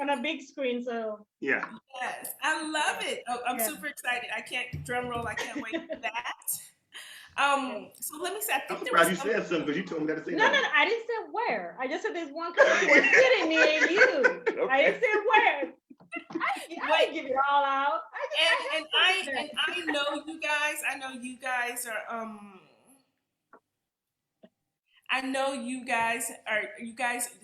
on a big screen. So yeah. Yes, I love it. Oh, I'm super excited. I can't drum roll. I can't wait for that. So let me say, I think there was you said something because you told me that to say no, I didn't say where. I just said there's one coming to a city near you. Okay. I didn't say where. I didn't give it all out. I know you guys. I know you guys are. I know you guys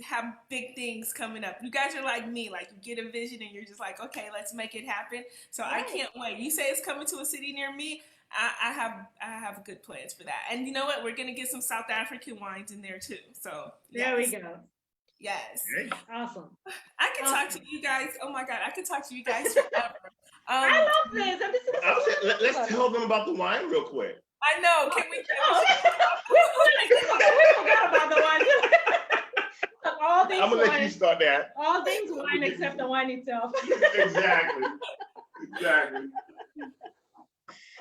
have big things coming up. You guys are like me, like you get a vision and you're just like, okay, let's make it happen. So I can't wait. You say it's coming to a city near me. I have good plans for that. And you know what? We're gonna get some South African wines in there too. So there we go. Yes. Awesome. I can talk to you guys. Oh my God, I can talk to you guys forever. I love this. Let's tell them about the wine real quick. I know. Can we? We forgot about the wine. All things I'm gonna wine, let you start that. All things wine except the wine itself. Exactly.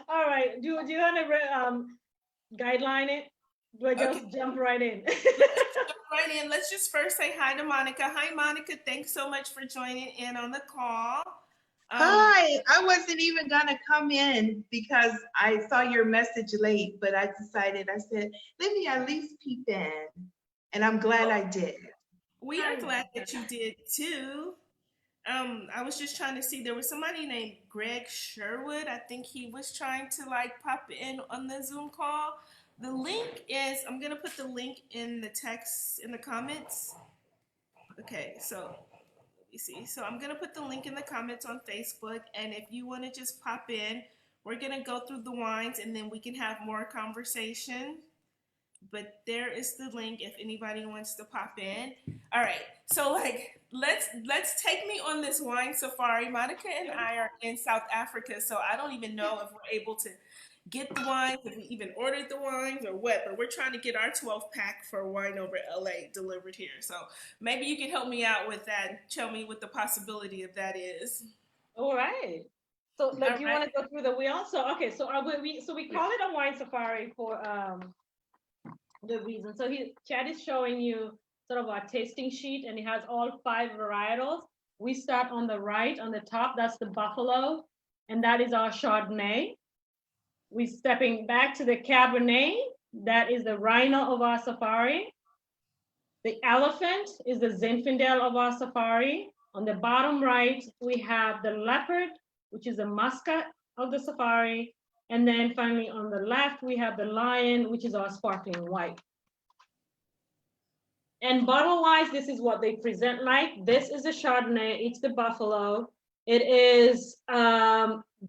All right. Do you want to guideline it? Do I just jump right in? Let's just first say hi to Monica. Hi, Monica. Thanks so much for joining in on the call. Hi. I wasn't even gonna come in because I saw your message late, but I said, let me at least peep in, and I'm glad I did. We are glad that you did too. I was just trying to see, there was somebody named Greg Sherwood. I think he was trying to like pop in on the Zoom call. The link is, I'm going to put the link in the text in the comments. Okay, so let me see. So I'm going to put the link in the comments on Facebook. And if you want to just pop in, we're going to go through the wines and then we can have more conversation. But there is the link if anybody wants to pop in. All right, so like let's take me on this wine safari. Monica and I are in South Africa, so I don't even know if we're able to get the wines, if we even ordered the wines or what, but we're trying to get our 12-pack for Wine Over LA delivered here. So maybe you can help me out with that and tell me what the possibility of that is. All right. So like you want to go through the wheel? So okay, so we call it a wine safari for the reason. So Chad is showing you sort of our tasting sheet, and it has all 5 varietals. We start on the right, on the top, that's the Buffalo, and that is our Chardonnay. We're stepping back to the Cabernet, that is the Rhino of our safari. The Elephant is the Zinfandel of our safari. On the bottom right, we have the Leopard, which is a Muscat of the safari. And then finally on the left, we have the Lion, which is our sparkling white. And bottle-wise, this is what they present like. This is the Chardonnay, it's the Buffalo. It is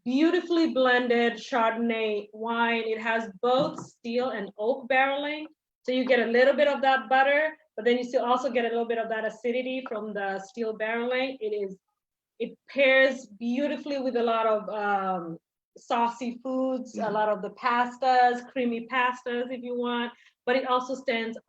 beautifully blended Chardonnay wine. It has both steel and oak barreling. So you get a little bit of that butter, but then you still also get a little bit of that acidity from the steel barreling. It pairs beautifully with a lot of saucy foods, a lot of the pastas, creamy pastas if you want, but it also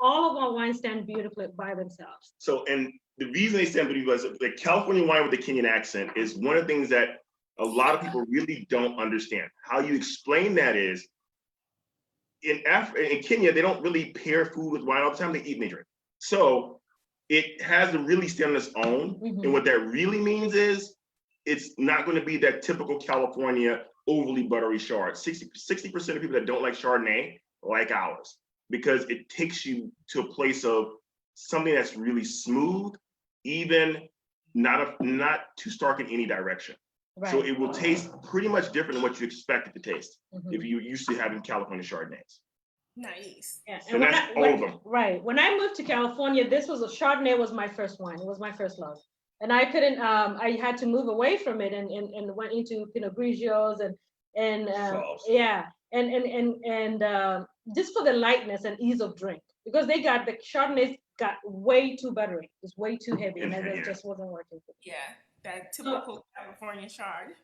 all of our wines stand beautifully by themselves. So, and the reason they stand beautifully was the California wine with the Kenyan accent is one of the things that a lot of people really don't understand. How you explain that is, in Kenya, they don't really pair food with wine all the time, they eat and they drink. So it has to really stand on its own. And what that really means is, it's not going to be that typical California overly buttery Chard. 60% of people that don't like Chardonnay like ours, because it takes you to a place of something that's really smooth, even not too stark in any direction. Right. So it will taste pretty much different than what you expect it to taste Mm-hmm. if you're used to having California Chardonnays. Nice. Yeah, and that's all of them. Right. When I moved to California, this was a Chardonnay was my first wine. It was my first love. And I couldn't, I had to move away from it and went into Pinot Grigios and yeah. And just for the lightness and ease of drink, because the Chardonnays got way too buttery. It's way too heavy and it just wasn't working for me. Yeah, that typical California Chard.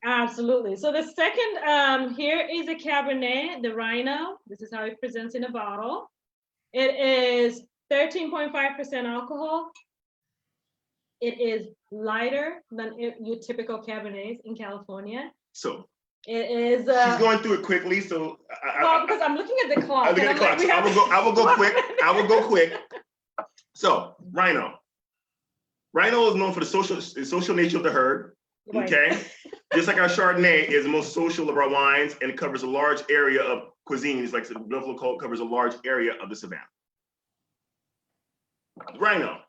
Absolutely. So the second, here is a Cabernet, the Rhino. This is how it presents in a bottle. It is 13.5% alcohol. It is lighter than your typical Cabernets in California. So it is. She's going through it quickly, so. Because I'm looking at the clock. I'm looking at the clock. So I will go quick. I will go quick. So Rhino. Rhino is known for the social nature of the herd. Right. Okay. Just like our Chardonnay is the most social of our wines, and it covers a large area of cuisines, like the Buffalo Cold covers a large area of the Savannah. Rhino.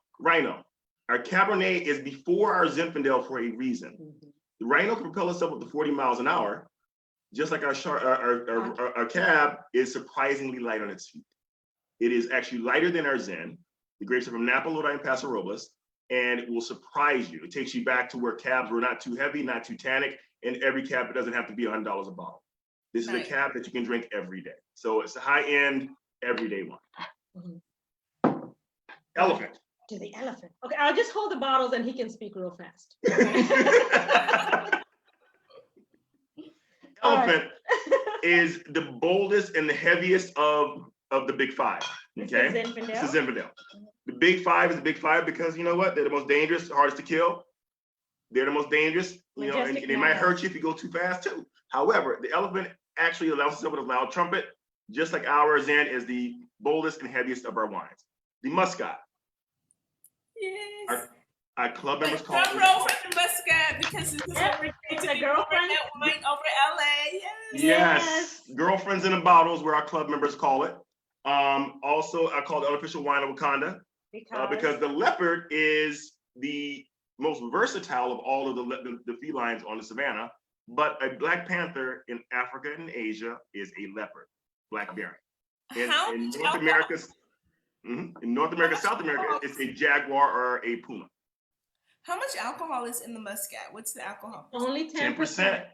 Our Cabernet is before our Zinfandel for a reason. Mm-hmm. The Rhino can propel itself up to 40 miles an hour, just like our Cab is surprisingly light on its feet. It is actually lighter than our Zin. The grapes are from Napa, Lodi, and Paso Robles, and it will surprise you. It takes you back to where Cabs were not too heavy, not too tannic, and every Cab, it doesn't have to be $100 a bottle. This is a Cab that you can drink every day. So it's a high-end, everyday wine. Mm-hmm. Elephant. To the elephant. Okay, I'll just hold the bottles and he can speak real fast. Elephant is the boldest and the heaviest of the big five. Okay, this is Zinfandel. The big five is the big five because you know what? They're the most dangerous, hardest to kill. They're the most dangerous, you know, and they might hurt you if you go too fast too. However, the elephant actually allows itself with a loud trumpet, just like our Zin is the boldest and heaviest of our wines. The Muscat. Yes. Our club members call it. Drum roll for the Muscat because this is what we're going to be girlfriend wine over LA. Yes. Girlfriends in the bottles, where our club members call it. Also, I call it the unofficial wine of Wakanda because the leopard is the most versatile of all of the felines on the Savannah. But a black panther in Africa and Asia is a leopard, black bearing. In North America, South America, it's a jaguar or a puma. How much alcohol is in the Muscat? What's the alcohol? Only 10%.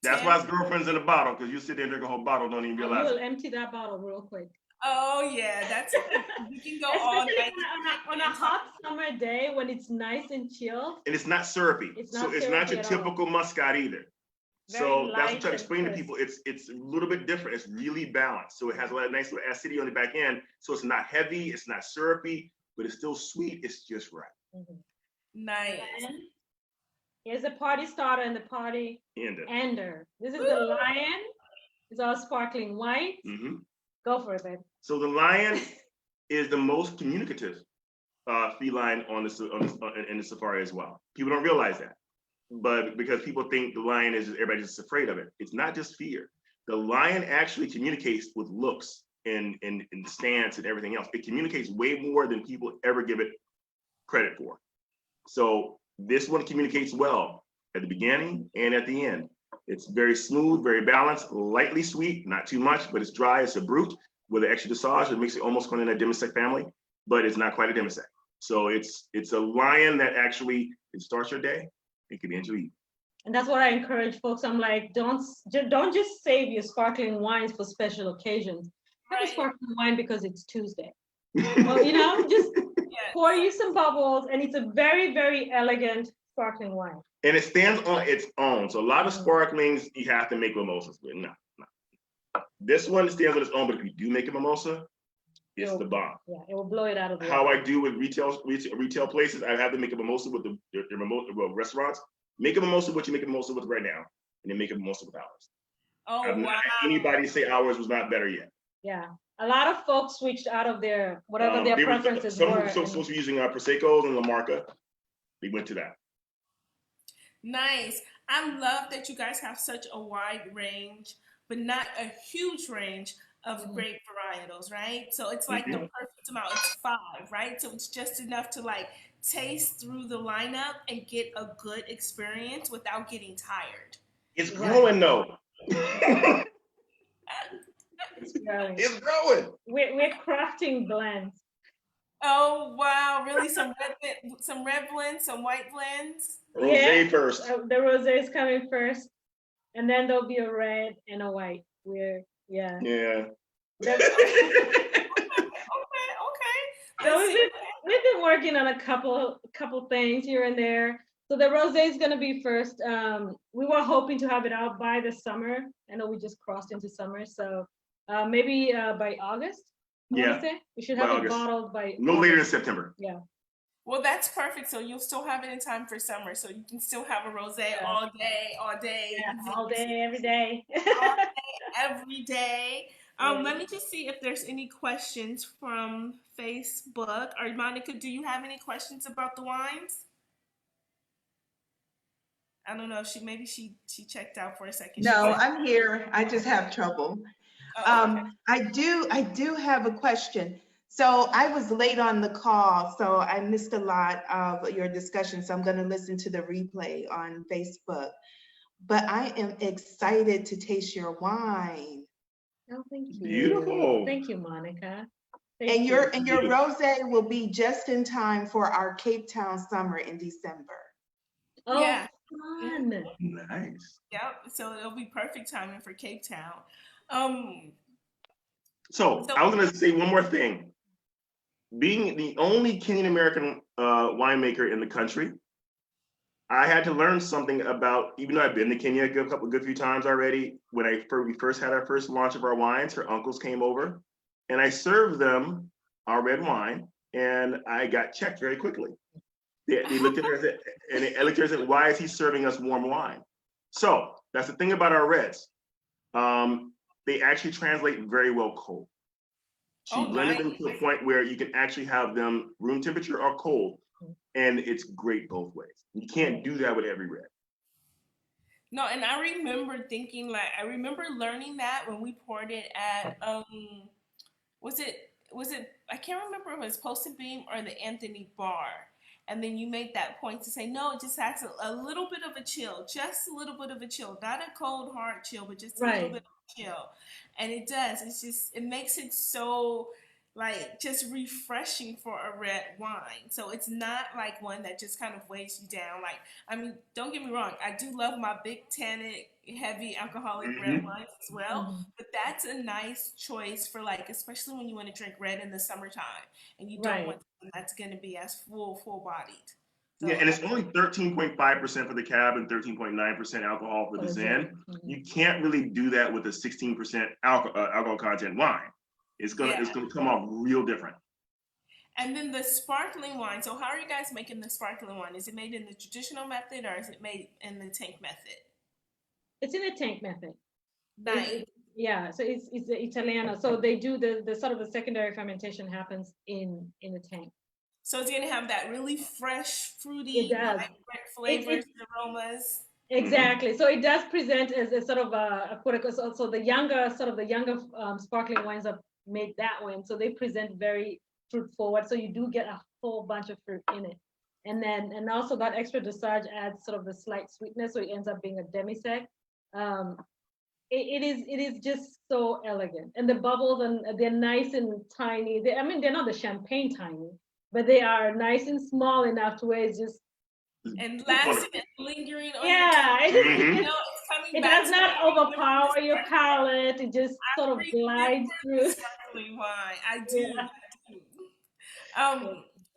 That's why it's girlfriends in a bottle, because you sit there and drink a whole bottle, don't even realize. You will empty that bottle real quick. Oh yeah, that's you can go all night. On a hot summer day when it's nice and chilled. And it's not syrupy. It's not your typical Muscat either. So that's what I try to explain to people. It's a little bit different. It's really balanced. So it has a lot of nice little acidity on the back end. So it's not heavy, it's not syrupy, but it's still sweet. It's just right. Mm-hmm. Nice. And here's a party starter and the party ender. This is the Lion. It's all sparkling white. Mm-hmm. Go for it, babe. So the Lion is the most communicative feline in the safari as well. People don't realize that. But because people think the lion is everybody's just afraid of it. It's not just fear. The lion actually communicates with looks and stance and everything else. It communicates way more than people ever give it credit for. So this one communicates well at the beginning and at the end. It's very smooth, very balanced, lightly sweet, not too much, but it's dry. It's a brut with an extra dosage. It makes it almost going in a demisec family, but it's not quite a demisec. So it's a lion that actually it starts your day. It can end your evening. And that's what I encourage folks. I'm like, don't just save your sparkling wines for special occasions. Have a sparkling wine because it's Tuesday. Well, just pour you some bubbles, and it's a very, very elegant sparkling wine. And it stands on its own. So a lot of sparklings you have to make mimosas with. No. This one stands on its own, but if you do make a mimosa, it's the bomb. Yeah, it will blow it out of the How I do with retail places, I have to make a mimosa with the restaurants. Make a mimosa what you make a mimosa with right now, and then make a mimosa with ours. Oh, I've not had anybody say ours was not better yet. Yeah, a lot of folks switched out of their whatever their preferences were. Some folks were using Prosecco's and La Marca. We went to that. Nice. I love that you guys have such a wide range, but not a huge range of grape varietals, right? So it's like the perfect them out. It's 5, right? So it's just enough to like taste through the lineup and get a good experience without getting tired. It's growing though. Right. It's growing. We're crafting blends. Oh wow, really? Some red blends, some white blends. Rosé first. The rosé is coming first, and then there'll be a red and a white. Yeah. Okay. So we've been working on a couple things here and there. So the rosé is gonna be first. We were hoping to have it out by the summer. I know we just crossed into summer, so maybe by August. Yeah. We should have it bottled by no later than September. Yeah. Well, that's perfect. So you'll still have it in time for summer. So you can still have a rosé all day. Yeah, all day, every day. All day, every day. Let me just see if there's any questions from Facebook. Or Monica, do you have any questions about the wines? I don't know. Maybe she checked out for a second. No, I'm here. I just have trouble. Oh, okay. I do have a question. So I was late on the call, so I missed a lot of your discussion. So I'm going to listen to the replay on Facebook. But I am excited to taste your wine. Oh, thank you. Beautiful. Thank you, Monica. Your rosé will be just in time for our Cape Town summer in December. Oh, yeah. Fun. Nice. Yep. So it'll be perfect timing for Cape Town. So I was going to say one more thing. Being the only Kenyan American winemaker in the country, I had to learn something about, even though I've been to Kenya a good few times already, when we first had our first launch of our wines, her uncles came over and I served them our red wine and I got checked very quickly. They looked at her and said, why is he serving us warm wine? So that's the thing about our reds. They actually translate very well cold. She blended them to a point where you can actually have them room temperature or cold, and it's great both ways. You can't do that with every red. No, and I remember thinking, I remember learning that when we poured it at, was it, I can't remember if it was Post and Beam or the Anthony Bar. And then you made that point to say, no, it just has a little bit of a chill, just a little bit of a chill, not a cold, hard chill, but just a little bit of a chill. And it does. It makes it so just refreshing for a red wine. So it's not like one that just kind of weighs you down. I mean, don't get me wrong. I do love my big tannic, heavy alcoholic red wines as well. But that's a nice choice for especially when you want to drink red in the summertime and you don't want something that's going to be as full bodied. So, yeah, and it's only 13.5% for the Cab and 13.9% alcohol for the Zen. You can't really do that with a 16% alcohol content wine. It's gonna come off real different. And then the sparkling wine. So how are you guys making the sparkling wine? Is it made in the traditional method or is it made in the tank method? It's in the tank method. Nice. So it's the Italiano. So they do the sort of the secondary fermentation happens in the tank. So it's gonna have that really fresh, fruity, vibrant flavors and aromas. Exactly. So it does present as a sort of a so the younger sparkling wines are made that way, and so they present very fruit forward. So you do get a whole bunch of fruit in it, and also that extra dosage adds sort of the slight sweetness, so it ends up being a demi-sec. It is just so elegant, and the bubbles and they're nice and tiny. They're not the champagne tiny, but they are nice and small enough to where it's just and lasting and lingering on it does not overpower your palate. It just sort of glides through. Sparkling wine. I do.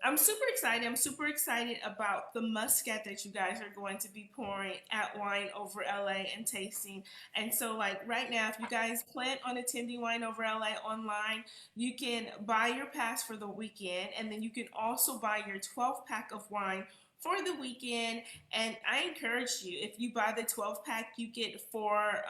I'm super excited. I'm super excited about the muscat that you guys are going to be pouring at Wine Over LA and tasting. And so right now, if you guys plan on attending Wine Over LA online, you can buy your pass for the weekend, and then you can also buy your 12-pack of wine for the weekend. And I encourage you, if you buy the 12-pack, you get four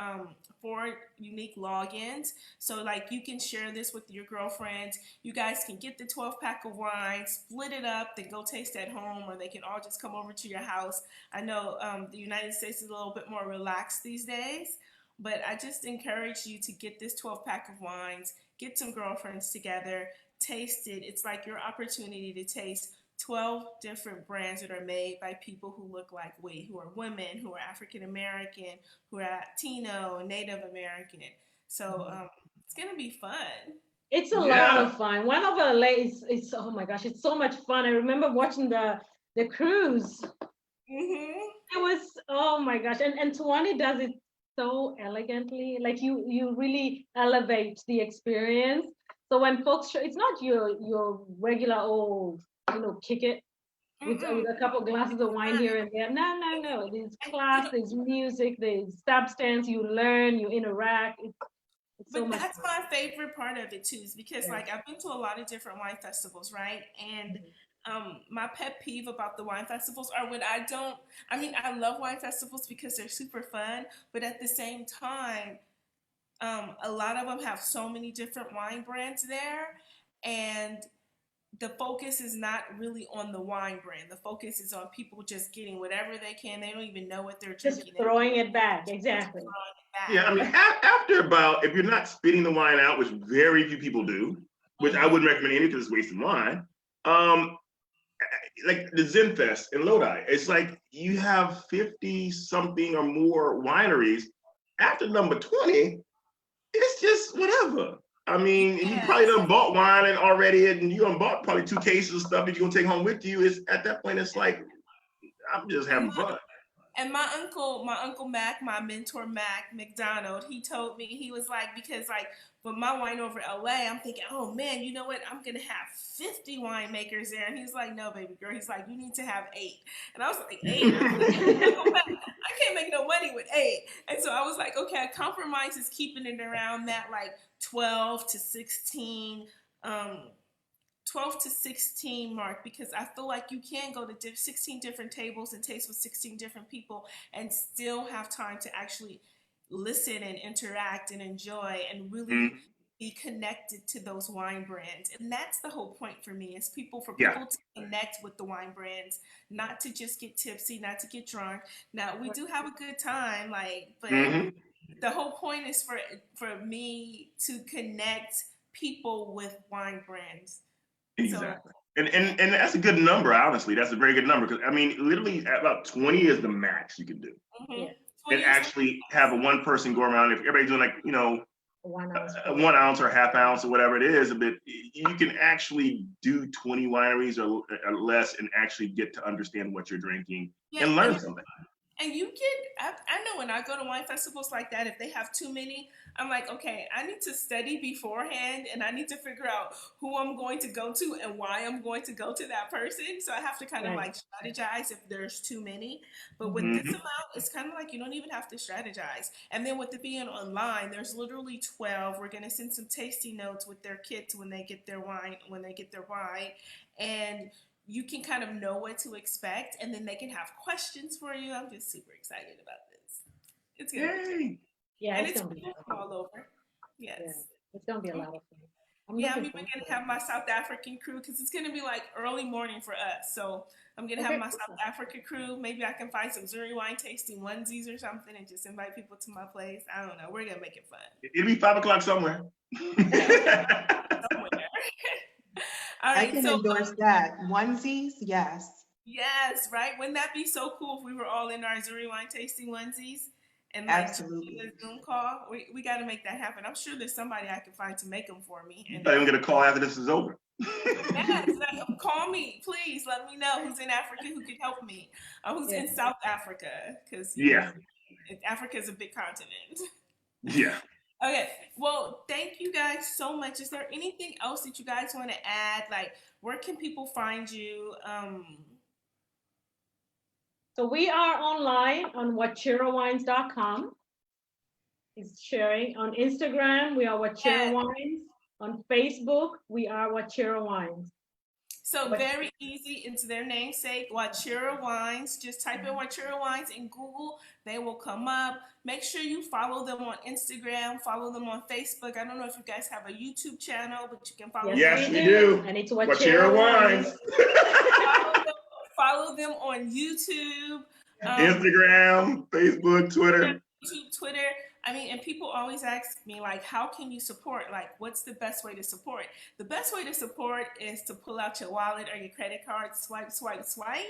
unique logins. So you can share this with your girlfriends. You guys can get the 12-pack of wine, split it up, then go taste at home, or they can all just come over to your house. I know the United States is a little bit more relaxed these days, but I just encourage you to get this 12-pack of wines, get some girlfriends together, tasted, it's like your opportunity to taste 12 different brands that are made by people who look like we, who are women, who are African American, who are Latino, Native American. So it's gonna be fun. It's a lot of fun. One of the ladies, it's oh my gosh, it's so much fun. I remember watching the cruise. It was, oh my gosh, and Tuanni does it so elegantly. Like you really elevate the experience. So when folks show, it's not your regular old, kick it with a couple of glasses of wine here and there. No. There's class, there's music, there's substance. You learn, you interact. It's so much that's fun. my favorite part of it too, is because like I've been to a lot of different wine festivals, right? And my pet peeve about the wine festivals are when I love wine festivals because they're super fun, but at the same time, a lot of them have so many different wine brands there, and the focus is not really on the wine brand. The focus is on people just getting whatever they can. They don't even know what they're drinking. Just throwing it back, exactly. Yeah, I mean, after about, if you're not spitting the wine out, which very few people do, which I wouldn't recommend any because it's wasting wine, like the Zen Fest in Lodi, it's like you have 50 something or more wineries. After number 20, it's just whatever. I mean, you probably done bought wine and already, and you done bought probably 2 cases of stuff that you're gonna take home with you. Is at that point, it's like, I'm just having fun. And my uncle Mac, my mentor Mac McDonald, he told me, he was like, because like with my wine over LA, I'm thinking, oh man, you know what? I'm gonna have 50 winemakers there. And he's like, no, baby girl. He's like, you need to have 8. And I was like, 8? I can't make no money with 8. And so I was like, okay, I compromise is keeping it around that like 12 to 16 mark, because I feel like you can go to 16 different tables and taste with 16 different people and still have time to actually listen and interact and enjoy and really be connected to those wine brands. And that's the whole point for me, is people to connect with the wine brands, not to just get tipsy, not to get drunk. Now we do have a good time, but the whole point is for me to connect people with wine brands. Exactly. So, and that's a good number, honestly. That's a very good number, because I mean, literally about 20 is the max you can do. And actually have a one person go around. If everybody's doing like, 1 ounce or half ounce or whatever it is, you can actually do 20 wineries or less and actually get to understand what you're drinking and learn something. And I know when I go to wine festivals like that, if they have too many, I'm like, okay, I need to study beforehand, and I need to figure out who I'm going to go to and why I'm going to go to that person. So I have to kind of like strategize if there's too many. But with this amount, it's kind of like you don't even have to strategize. And then with it being online, there's literally 12. We're going to send some tasting notes with their kids when they get their wine, and you can kind of know what to expect, and then they can have questions for you. I'm just super excited about this. It's gonna be it's gonna be all over. Yes. Yeah, it's gonna be a lot of fun. I'm even gonna have my South African crew, because it's gonna be like early morning for us. So I'm gonna have my South African crew. Maybe I can find some Zuri Wine Tasting onesies or something and just invite people to my place. I don't know. We're gonna make it fun. It'll be 5 o'clock somewhere. All right, I can endorse that. Onesies, yes. Yes, right? Wouldn't that be so cool if we were all in our Zuri Wine Tasting onesies? And absolutely. A Zoom call? We got to make that happen. I'm sure there's somebody I can find to make them for me. And I'm going to call after this is over. Yes, call me, please. Let me know who's in Africa who can help me. Who's in South Africa, because Africa is a big continent. Yeah. Okay, well, thank you guys so much. Is there anything else that you guys want to add? Like, where can people find you? So we are online on wachirawines.com. It's sharing on Instagram. We are Wachira Wines. On Facebook, we are Wachira Wines. So very easy. It's their namesake, Wachira Wines. Just type in Wachira Wines in Google. They will come up. Make sure you follow them on Instagram. Follow them on Facebook. I don't know if you guys have a YouTube channel, but you can follow them. Yes, we do. And it's Wachira Wines. Follow them on YouTube. Instagram, Facebook, Twitter. YouTube, Twitter. I mean, and people always ask me, like, how can you support? Like, what's the best way to support? The best way to support is to pull out your wallet or your credit card, swipe, swipe, swipe.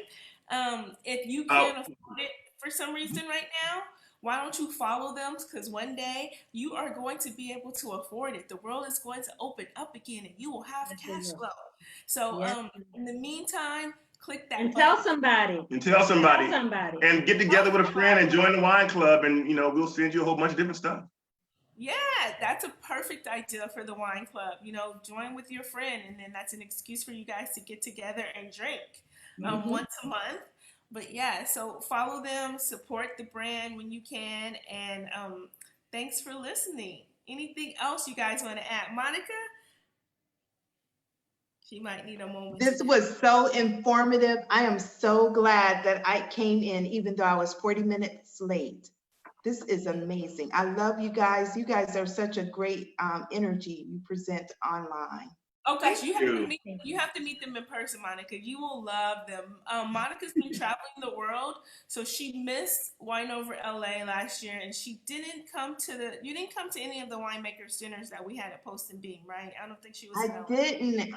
If you can't afford it for some reason right now, why don't you follow them? Because one day you are going to be able to afford it. The world is going to open up again and you will have cash flow. So in the meantime, click that and button. tell somebody. And tell somebody. Tell somebody. And get together with a friend and join the wine club, and we'll send you a whole bunch of different stuff. Yeah, that's a perfect idea for the wine club. Join with your friend, and then that's an excuse for you guys to get together and drink once a month. But yeah, so follow them, support the brand when you can, and thanks for listening. Anything else you guys want to add? Monica? She might need a moment. This was so informative. I am so glad that I came in, even though I was 40 minutes late. This is amazing. I love you guys. You guys are such a great energy you present online. Oh gosh, you have to meet them in person, Monica. You will love them. Monica's been traveling the world, so she missed Wine Over LA last year, and you didn't come to any of the winemakers dinners that we had at Post and Beam, right? I don't think she was. I didn't,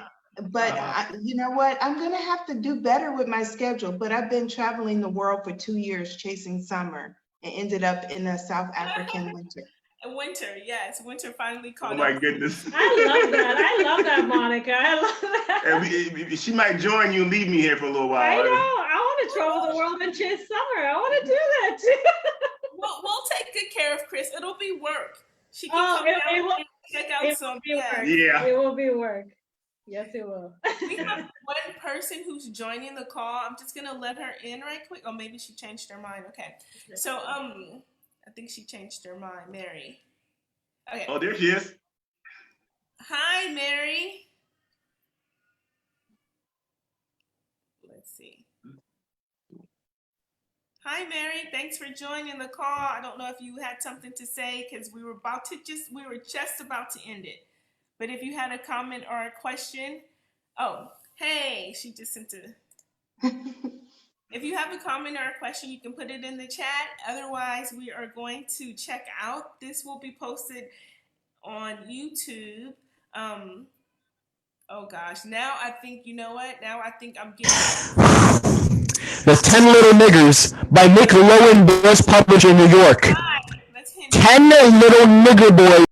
but you know what? I'm gonna have to do better with my schedule. But I've been traveling the world for 2 years chasing summer, and ended up in a South African winter. Winter, yes. Winter finally caught up. Oh my goodness. I love that, Monica. I love that. And she might join you and leave me here for a little while. I know. I want to travel the world and chase summer. I want to do that too. We'll take good care of Chris. It'll be work. She can come down and check out some. Yeah. It will be work. Yes, it will. We have one person who's joining the call. I'm just gonna let her in right quick. Oh, maybe she changed her mind. Okay. So I think she changed her mind, Mary. Okay. Oh, there she is. Hi, Mary. Let's see. Hi, Mary. Thanks for joining the call. I don't know if you had something to say because we were just about to end it. But if you had a comment or a question, hey, she just sent a. If you have a comment or a question, you can put it in the chat. Otherwise, we are going to check out. This will be posted on YouTube. Oh gosh, now I think, you know what? Now I think I'm getting The 10 Little Niggers by Nick Lowen, best publisher in New York. 10 Little Nigger Boys.